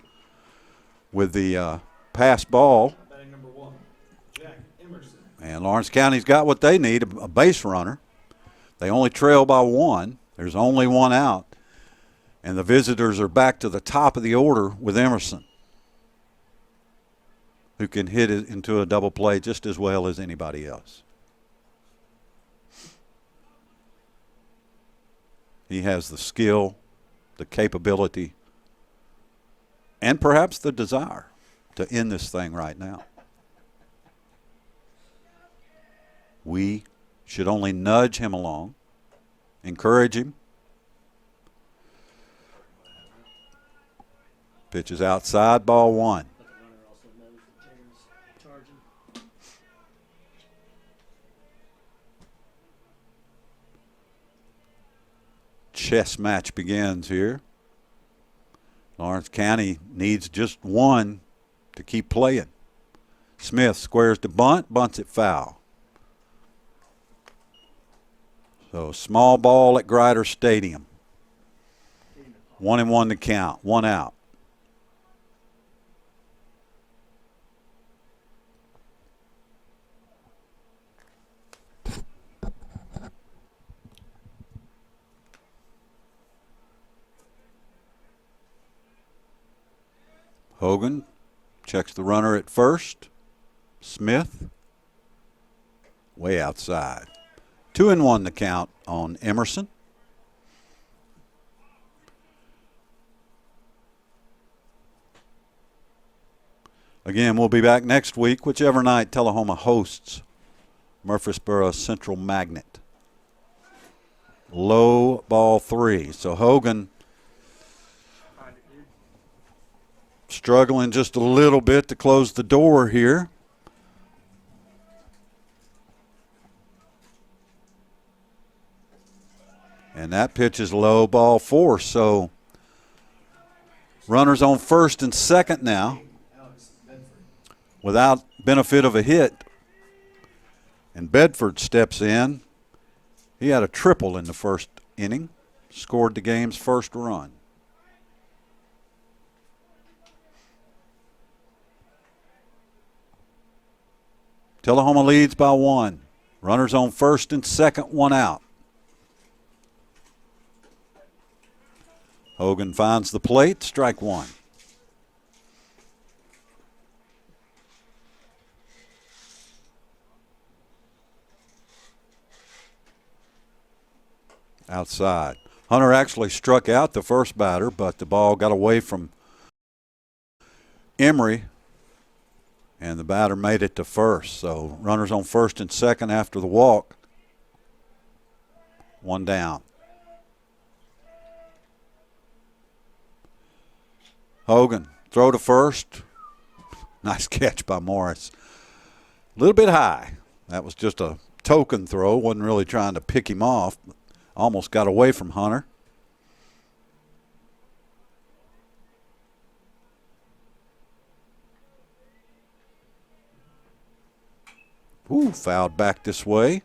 with the pass ball. Batting number 1, Jack Emerson. And Lawrence County's got what they need, a base runner. They only trail by 1. There's only 1 out. And the visitors are back to the top of the order with Emerson, who can hit it into a double play just as well as anybody else. He has the skill, the capability, and perhaps the desire to end this thing right now. We should only nudge him along, encourage him. Pitch is outside, ball 1. But the runner also knows that Jared's charging. Chess match begins here. Lawrence County needs just 1 to keep playing. Smith squares to bunt, bunts it foul. So small ball at Grider Stadium. 1-1 to count, 1 out. Hogan checks the runner at first. Smith way outside. 2-1 the count on Emerson. Again, we'll be back next week, whichever night Tullahoma hosts Murfreesboro Central Magnet. Low ball 3. So Hogan struggling just a little bit to close the door here. And that pitch is low, ball 4. So runners on first and second now without benefit of a hit. And Bedford steps in. He had a triple in the first inning, scored the game's first run. Tullahoma leads by 1. Runners on first and second, 1 out. Hogan finds the plate, strike 1. Outside. Hunter actually struck out the first batter, but the ball got away from Emery, and the batter made it to first. So runners on first and second after the walk. 1 down. Hogan, throw to first. Nice catch by Morris. A little bit high. That was just a token throw. Wasn't really trying to pick him off. Almost got away from Hunter. Ooh, fouled back this way.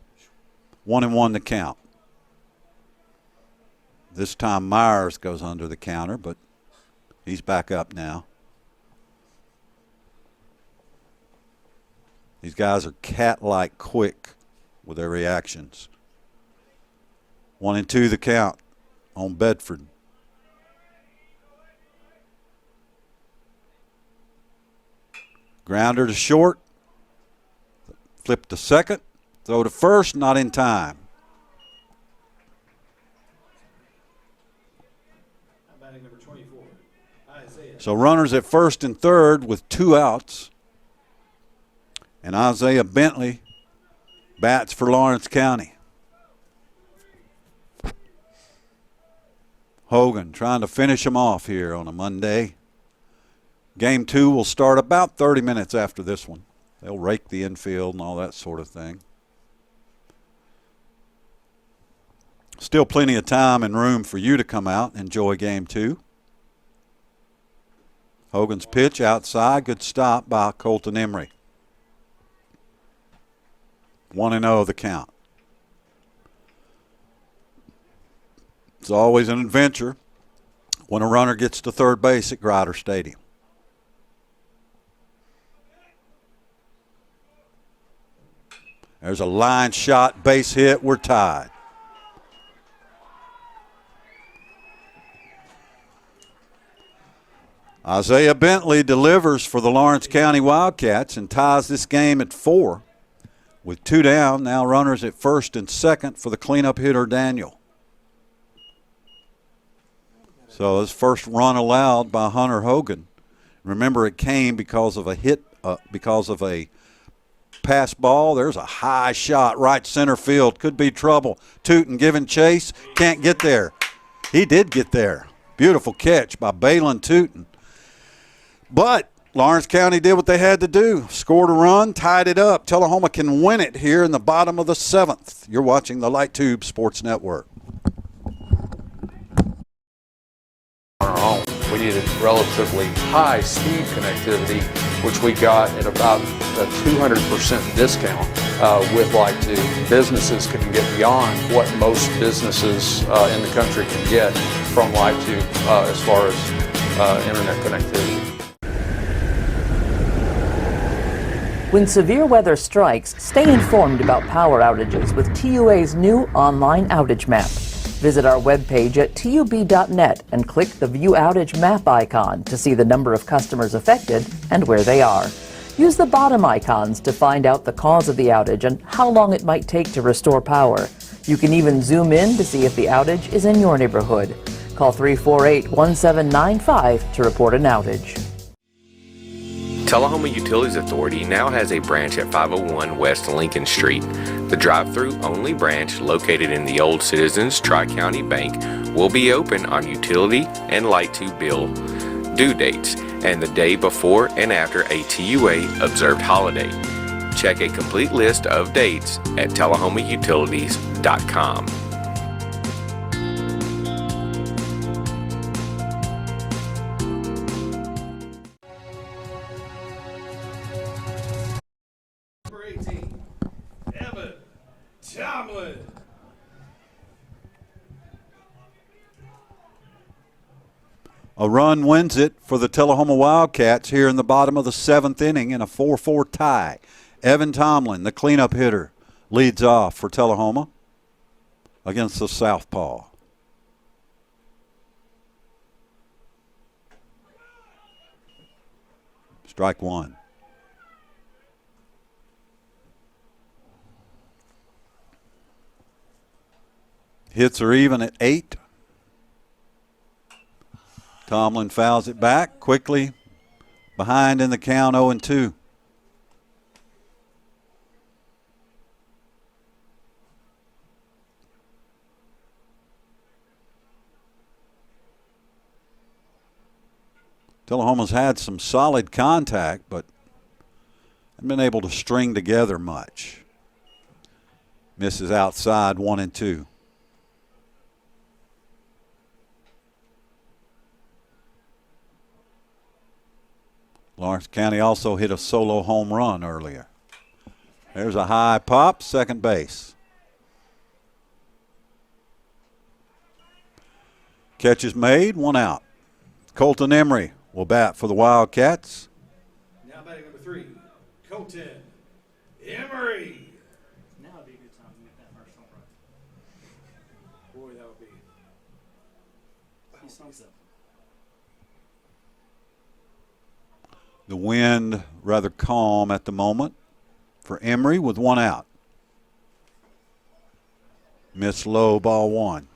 1-1 to count. This time Myers goes under the counter, but he's back up now. These guys are cat-like quick with their reactions. 1-2 the count on Bedford. Grounder to short. Flip to second. Throw to first, not in time. Batting number 24, Isaiah. So runners at first and third with 2 outs. And Isaiah Bentley bats for Lawrence County. Hogan trying to finish him off here on a Monday. Game 2 will start about 30 minutes after this one. They'll rake the infield and all that sort of thing. Still plenty of time and room for you to come out and enjoy Game 2. Hogan's pitch outside. Good stop by Colton Emery. 1-0 the count. It's always an adventure when a runner gets to third base at Grider Stadium. There's a line shot, base hit. We're tied. Isaiah Bentley delivers for the Lawrence County Wildcats and ties this game at 4. With 2 down, now runners at first and second for the cleanup hitter Daniel. So his first run allowed by Hunter Hogan. Remember, it came because of a hit, because of a pass ball. There's a high shot, right center field. Could be trouble. Tootin giving chase. Can't get there. He did get there. Beautiful catch by Balin Tootin. But Lawrence County did what they had to do. Scored a run, tied it up. Tullahoma can win it here in the bottom of the 7th. You're watching the Light Tube Sports Network. Our home. We needed relatively high speed connectivity, which we got at about a 200% discount with Light Tube. Businesses can get beyond what most businesses in the country can get from Light Tube as far as internet connectivity. When severe weather strikes, stay informed about power outages with TUA's new online outage map. Visit our webpage at tub.net and click the View Outage Map icon to see the number of customers affected and where they are. Use the bottom icons to find out the cause of the outage and how long it might take to restore power. You can even zoom in to see if the outage is in your neighborhood. Call 348-1795 to report an outage. Tullahoma Utilities Authority now has a branch at 501 West Lincoln Street. The drive-through only branch located in the old Citizens Tri-County Bank will be open on utility and light to bill due dates and the day before and after a TUA observed holiday. Check a complete list of dates at tullahomautilities.com. Number 18, Evan Tomlin. A run wins it for the Tullahoma Wildcats here in the bottom of the 7th inning in a 4-4 tie. Evan Tomlin, the cleanup hitter, leads off for Tullahoma against the Southpaw. Strike 1. Hits are even at 8. Tomlin fouls it back quickly, behind in the count 0-2. Tullahoma's had some solid contact, but haven't been able to string together much. Misses outside 1-2. Lawrence County also hit a solo home run earlier. There's a high pop, second base. Catch is made, 1 out. Colton Emery will bat for the Wildcats. Now batting number 3, Colton Emery. Now would be a good time to make that first home run. Boy, that would be. He sums up. The wind rather calm at the moment for Emery with 1 out. Miss low, ball 1.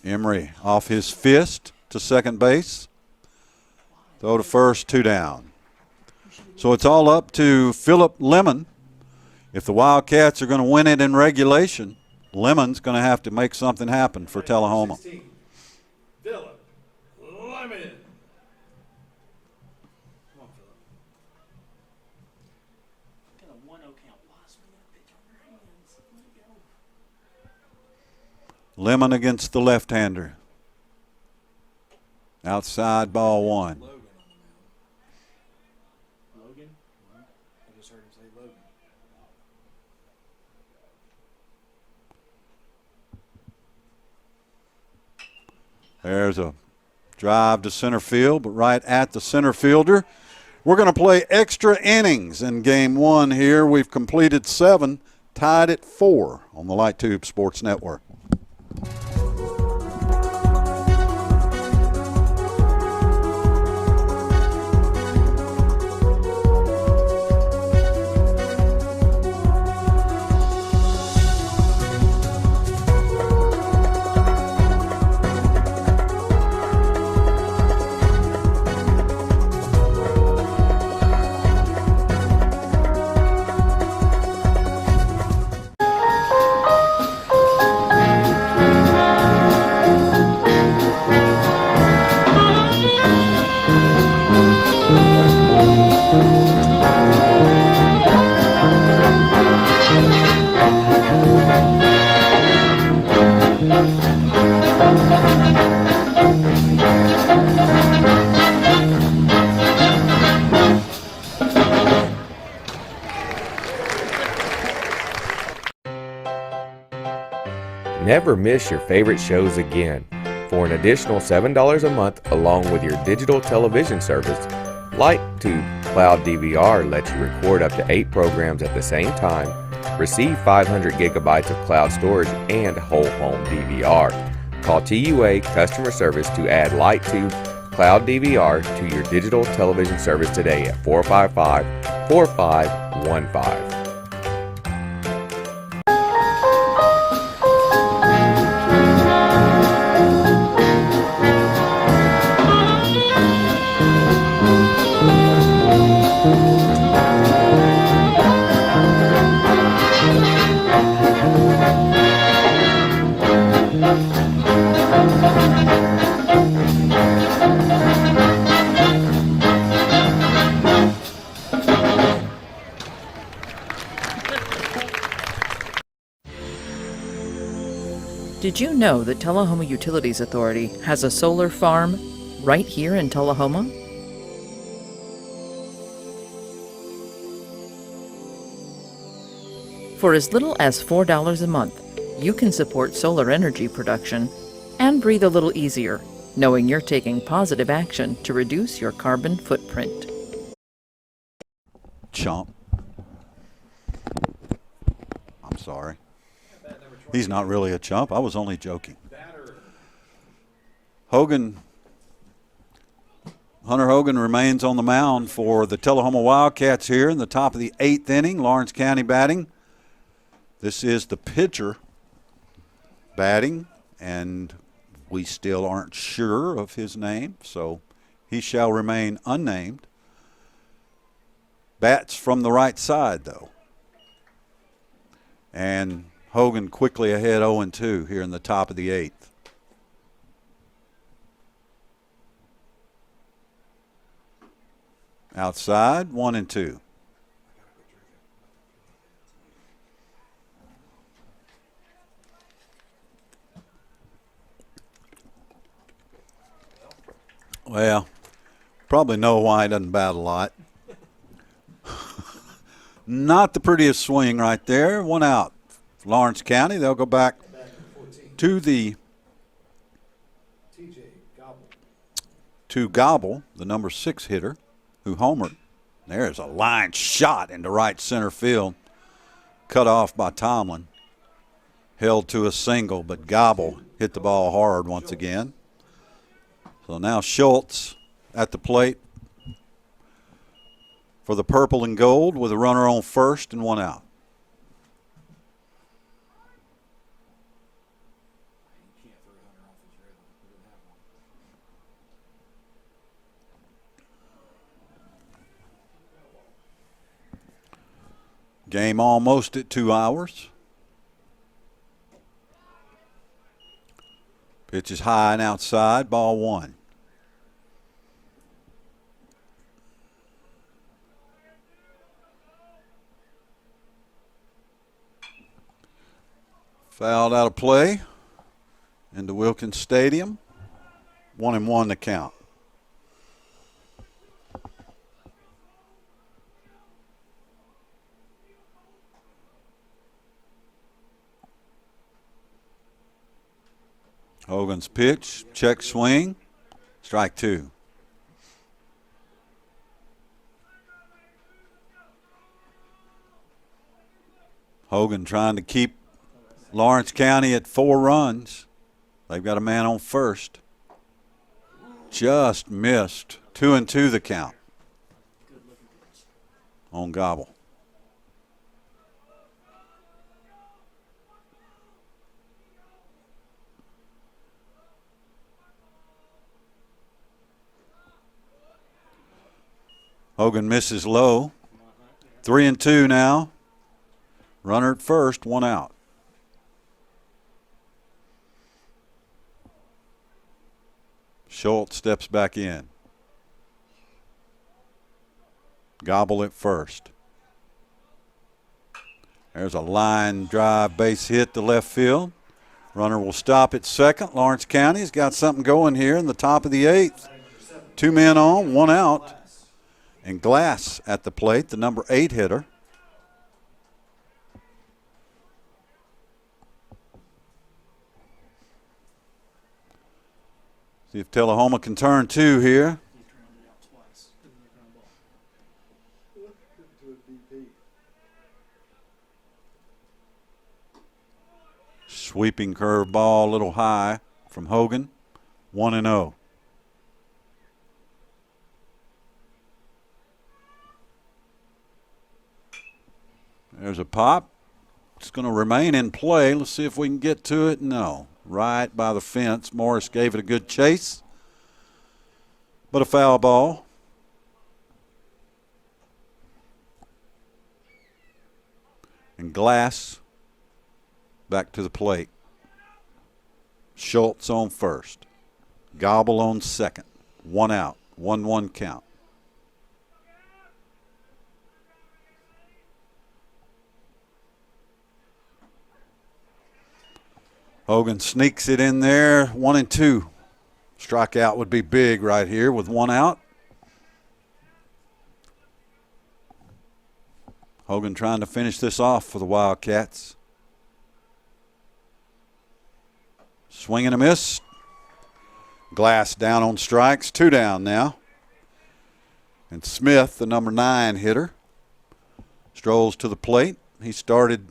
Emery off his fist to second base. Throw to first, 2 down. So it's all up to Philip Lemon If the Wildcats are going to win it in regulation, Lemon's going to have to make something happen for Tullahoma. 16, Philip Lemon. Come on, Philip. Got a 1-0 count. Why swing that pitch on your hands? Let it go. Lemon against the left-hander. Outside, ball one. Logan on the mound. Logan. I just heard him say Logan. There's a drive to center field, but right at the center fielder. We're going to play extra innings in game one here. We've completed 7, tied at 4 on the Light Tube Sports Network. Never miss your favorite shows again. For an additional $7 a month along with your digital television service, LightTube Cloud DVR lets you record up to 8 programs at the same time, receive 500 gigabytes of cloud storage, and whole home DVR. Call TUA Customer Service to add LightTube Cloud DVR to your digital television service today at 455-4515. Did you know that Tullahoma Utilities Authority has a solar farm right here in Tullahoma? For as little as $4 a month, you can support solar energy production and breathe a little easier, knowing you're taking positive action to reduce your carbon footprint. Chump. I'm sorry. He's not really a chump. I was only joking. Hunter Hogan remains on the mound for the Tullahoma Wildcats here in the top of the 8th inning. Lawrence County batting. This is the pitcher batting, and we still aren't sure of his name, so he shall remain unnamed. Bats from the right side, though. And Hogan quickly ahead 0-2 here in the top of the 8th. Outside, 1-2. Well, probably know why he doesn't bat a lot. Not the prettiest swing right there. 1 out. Lawrence County, they'll go back to the Gobble, the number 6 hitter, who homered. There's a line shot into right center field, cut off by Tomlin. Held to a single, but Gobble hit the ball hard once again. So now Schultz at the plate for the purple and gold with a runner on first and 1 out. Game almost at 2 hours. Pitch is high and outside, ball one. Fouled out of play into Wilkins Stadium. 1-1 the count. Hogan's pitch, check swing, strike two. Hogan trying to keep Lawrence County at 4 runs. They've got a man on first. Just missed. 2-2 the count on Gobble. Hogan misses low. 3-2 now. Runner at first, one out. Schultz steps back in. Gobble at first. There's a line drive base hit to left field. Runner will stop at second. Lawrence County's got something going here in the top of the 8th. 2 men on, 1 out. And Glass at the plate, the number 8 hitter. See if Tullahoma can turn 2 here. Sweeping curve ball, a little high from Hogan. 1-0. There's a pop. It's going to remain in play. Let's see if we can get to it. No. Right by the fence. Morris gave it a good chase. But a foul ball. And Glass back to the plate. Schultz on first. Gobble on second. 1 out. 1-1 count. Hogan sneaks it in there, 1-2. Strikeout would be big right here with 1 out. Hogan trying to finish this off for the Wildcats. Swing and a miss. Glass down on strikes, 2 down now. And Smith, the number 9 hitter, strolls to the plate. He started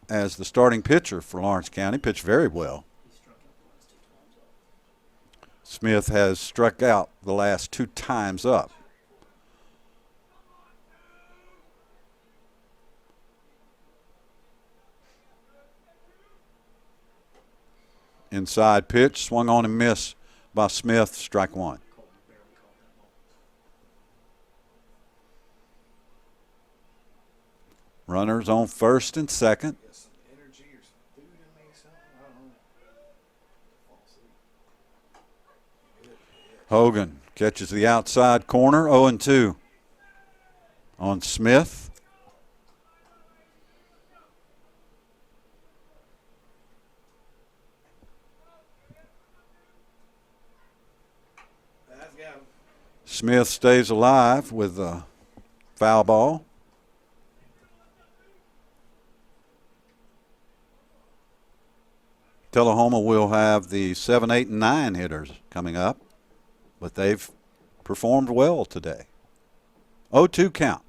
as the starting pitcher for Lawrence County, pitched very well. Smith has struck out the last 2 times up. Inside pitch, swung on and missed by Smith, strike 1. Runners on first and second. Hogan catches the outside corner, 0-2 on Smith. Smith stays alive with a foul ball. Tullahoma will have the 7, 8, and 9 hitters coming up, but they've performed well today. 0-2 count.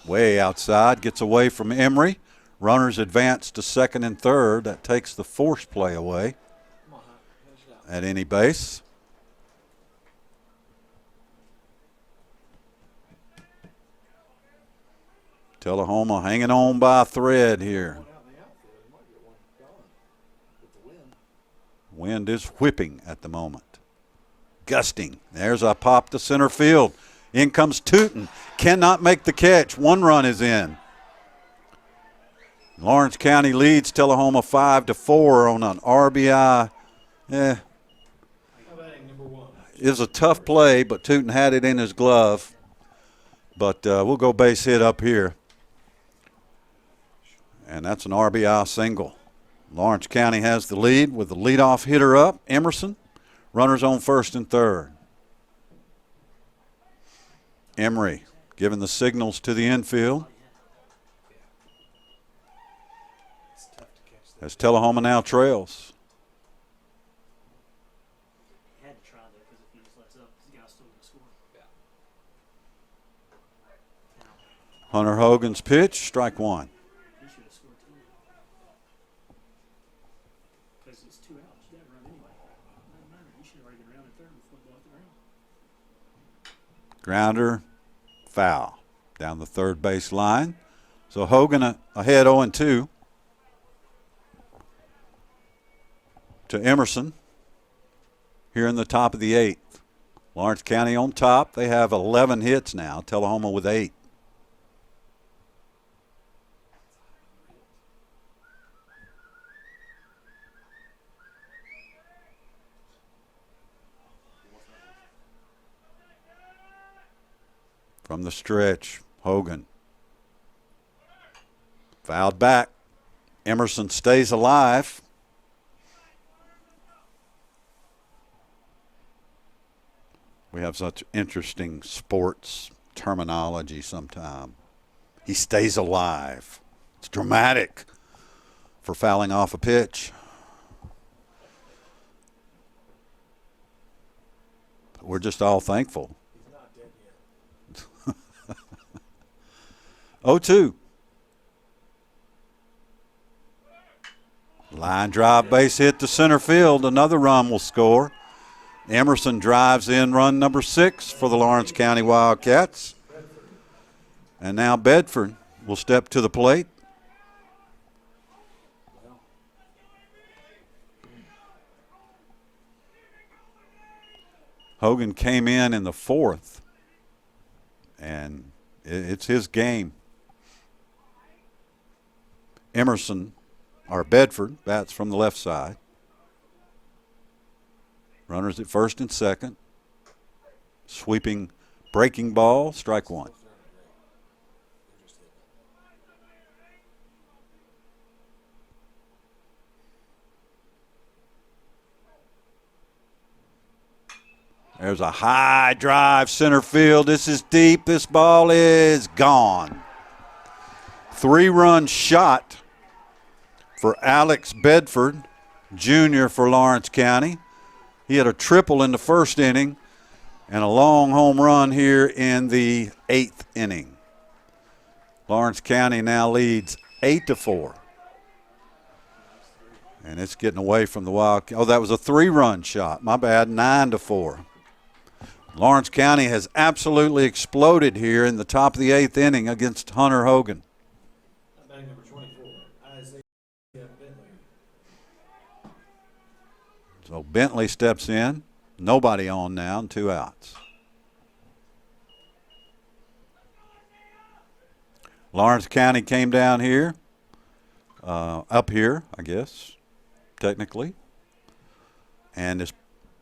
Way outside, gets away from Emery. Runners advance to second and third. That takes the force play away at any base. Tullahoma hanging on by a thread here. Wind is whipping at the moment. Gusting. There's a pop to center field. In comes Tootin. Cannot make the catch. 1 run is in. Lawrence County leads Tullahoma 5-4 on an RBI. How batting number 1? It was a tough play, but Tootin had it in his glove. But we'll go base hit up here. And that's an RBI single. Lawrence County has the lead with the leadoff hitter up, Emerson. Runners on first and third. Emery giving the signals to the infield. It's tough to catch that. As Tullahoma now trails. He had to try though, because if he just lets up, the guy's still going to score. Now, Hunter Hogan's pitch, strike 1. he should have scored too. Because it's 2 outs. You got to run anyway. Doesn't matter. You should have already been around in third before the ball hit the ground. Grounder, foul down the third base line. So Hogan ahead 0-2 to Emerson here in the top of the 8th. Lawrence County on top. They have 11 hits now. Tullahoma with 8. From the stretch, Hogan. Fouled back. Emerson stays alive. We have such interesting sports terminology sometimes. He stays alive. It's dramatic for fouling off a pitch. We're just all thankful. He's not dead yet. 0-2. Line drive base hit to center field. Another run will score. Emerson drives in run number 6 for the Lawrence County Wildcats. And now Bedford will step to the plate. Hogan came in the 4th, and it's his game. Emerson, or Bedford, bats from the left side. Runners at first and second. Sweeping, breaking ball, strike 1. There's a high drive center field. This is deep. This ball is gone. 3-run shot for Alex Bedford, Jr. for Lawrence County. He had a triple in the first inning and a long home run here in the 8th inning. Lawrence County now leads 8-4. And it's getting away from the Wildcats. Oh, that was a 3-run shot. My bad, 9-4. Lawrence County has absolutely exploded here in the top of the 8th inning against Hunter Hogan. Batting number 24, Isaiah Bentley. So Bentley steps in. Nobody on now and 2 outs. Lawrence County came down here, up here, I guess, technically, and has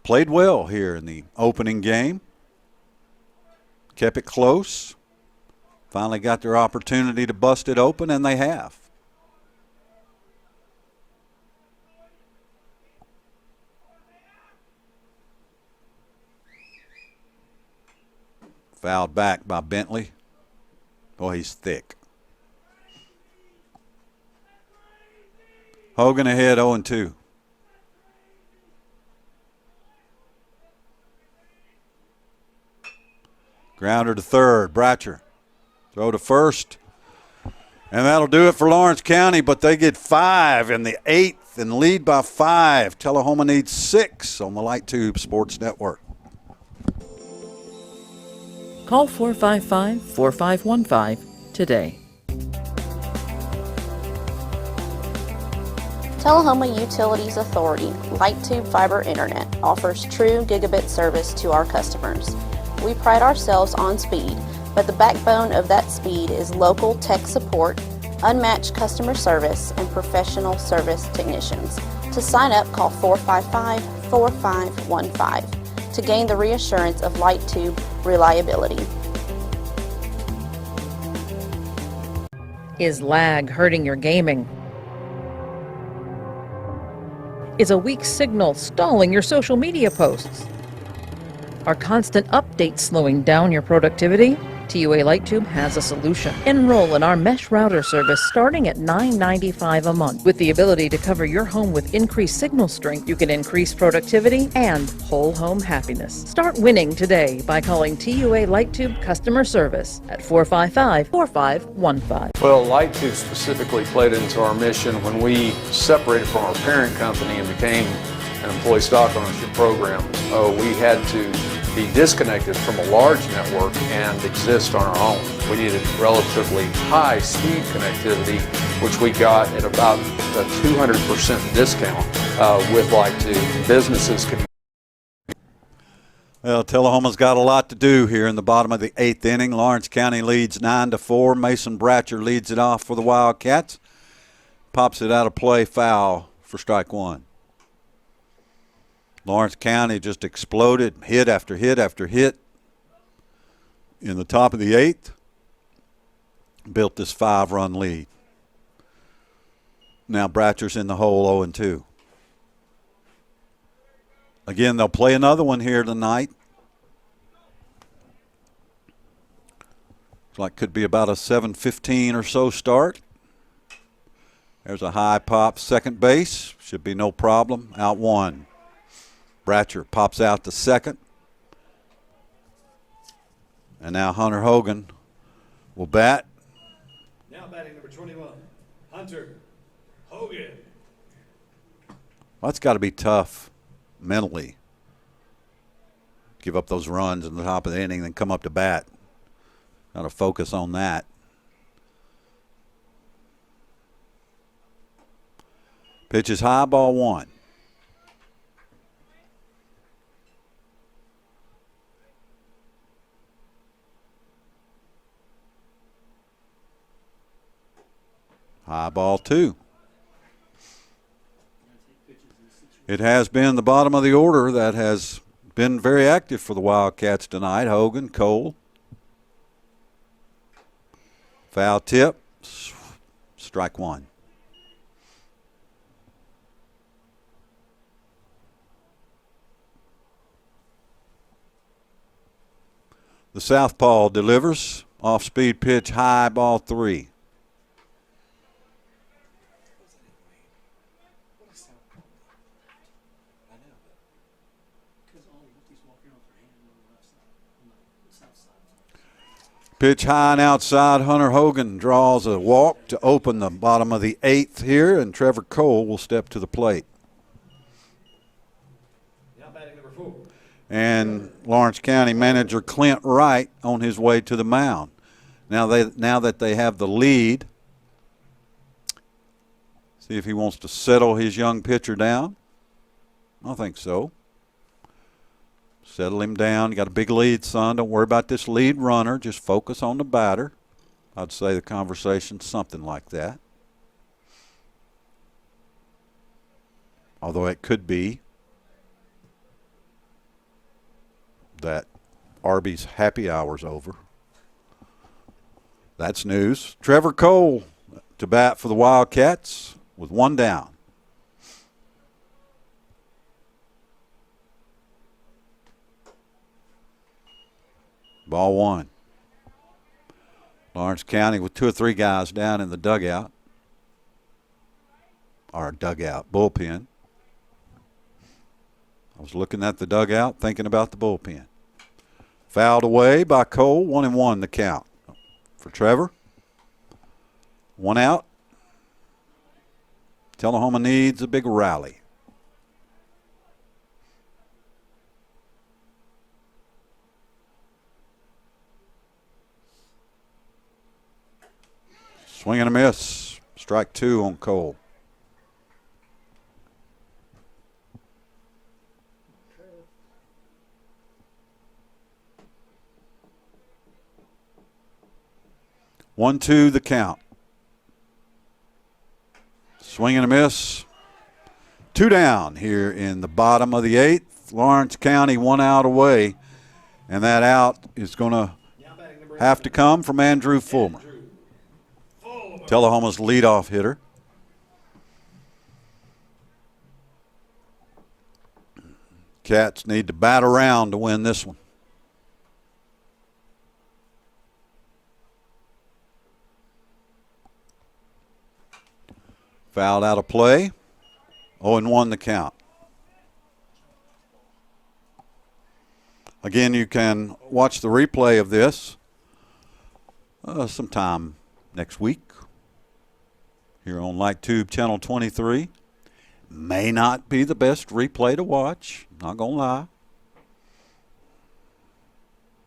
played well here in the opening game. Kept it close. Finally got their opportunity to bust it open, and they have. Fouled back by Bentley. Boy, he's thick. Hogan ahead 0-2. Grounder to third. Bratcher. Throw to first. And that'll do it for Lawrence County, but they get 5 in the 8th and lead by 5. Tullahoma needs 6 on the Light Tube Sports Network. Call 455-4515 today. Tullahoma Utilities Authority Light Tube Fiber Internet offers true gigabit service to our customers. We pride ourselves on speed, but the backbone of that speed is local tech support, unmatched customer service, and professional service technicians. To sign up, call 455-4515 to gain the reassurance of light tube reliability. Is lag hurting your gaming? Is a weak signal stalling your social media posts? Are constant updates slowing down your productivity? TUA Lighttube has a solution. Enroll in our mesh router service starting at $9.95 a month. With the ability to cover your home with increased signal strength, you can increase productivity and whole home happiness. Start winning today by calling TUA Lighttube customer service at 455-4515. Well, Lighttube specifically played into our mission when we separated from our parent company and became an employee stock ownership program. We had to be disconnected from a large network and exist on our own. We needed relatively high speed connectivity, which we got at about a 200% discount with Lighttube. Businesses could. Well, Tullahoma's got a lot to do here in the bottom of the 8th inning. Lawrence County leads 9-4. Mason Bratcher leads it off for the Wildcats. Pops it out of play, foul for strike one. Lawrence County just exploded, hit after hit after hit in the top of the 8th. Built this 5-run lead. Now Bratcher's in the hole 0-2. Again, they'll play another one here tonight. Looks like could be about a 7:15 or so start. There's a high pop second base. Should be no problem. Out one. Bratcher pops out to second. And now Hunter Hogan will bat. Now batting number 21, Hunter Hogan. Well, that's got to be tough mentally. Give up those runs in the top of the inning, then come up to bat. Got to focus on that. Pitch is high, ball one. High ball two. It has been the bottom of the order that has been very active for the Wildcats tonight. Hogan, Cole. Foul tip. Strike one. The southpaw delivers. Off-speed pitch, high, ball three. Pitch high and outside. Hunter Hogan draws a walk to open the bottom of the 8th here, and Trevor Cole will step to the plate. Now batting number 4. And Lawrence County manager Clint Wright on his way to the mound. Now that they have the lead, see if he wants to settle his young pitcher down. I think so. Settle him down. You got a big lead, son. Don't worry about this lead runner. Just focus on the batter. I'd say the conversation's something like that. Although it could be that Arby's happy hour's over. That's news. Trevor Cole to bat for the Wildcats with one down. Ball one. Lawrence County with 2 or 3 guys down in the dugout. Or bullpen. I was looking at the dugout, thinking about the bullpen. Fouled away by Cole, 1-1 the count. For Trevor. 1 out. Tullahoma needs a big rally. Swing and a miss. Strike 2 on Cole. 1-2 the count. Swing and a miss. 2 down here in the bottom of the 8th. Lawrence County 1 out away, and that out is going to have to come from Andrew Fulmer, Tullahoma's leadoff hitter. Cats need to bat around to win this one. Fouled out of play. 0-1 the count. Again, you can watch the replay of this sometime next week here on LightTube Channel 23. May not be the best replay to watch, not going to lie.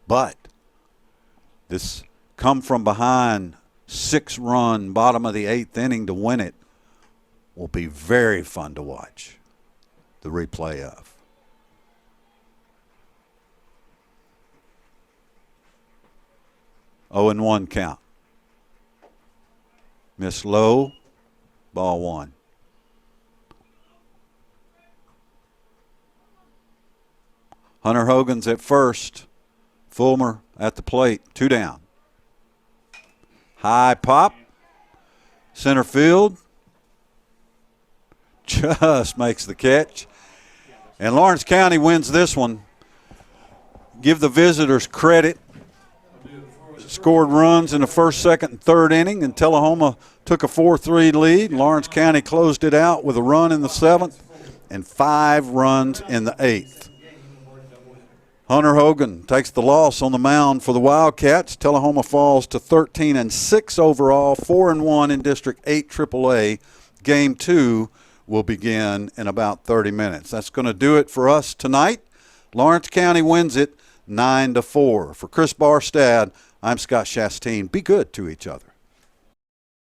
But this come from behind 6-run bottom of the 8th inning to win it will be very fun to watch the replay of. Oh and 1 count. Miss low, ball 1. Hunter Hogan's at first. Fulmer at the plate, 2 down. High pop, center field. Just makes the catch. And Lawrence County wins this one. Give the visitors credit. Scored runs in the first, second, and third inning, and Tullahoma took a 4-3 lead. Lawrence County closed it out with a run in the 7th and 5 runs in the 8th. Hunter Hogan takes the loss on the mound for the Wildcats. Tullahoma falls to 13-6 overall, 4-1 in District 8 AAA. Game 2 will begin in about 30 minutes. That's going to do it for us tonight. Lawrence County wins it 9-4. For Chris Barstad, I'm Scott Chastain. Be good to each other.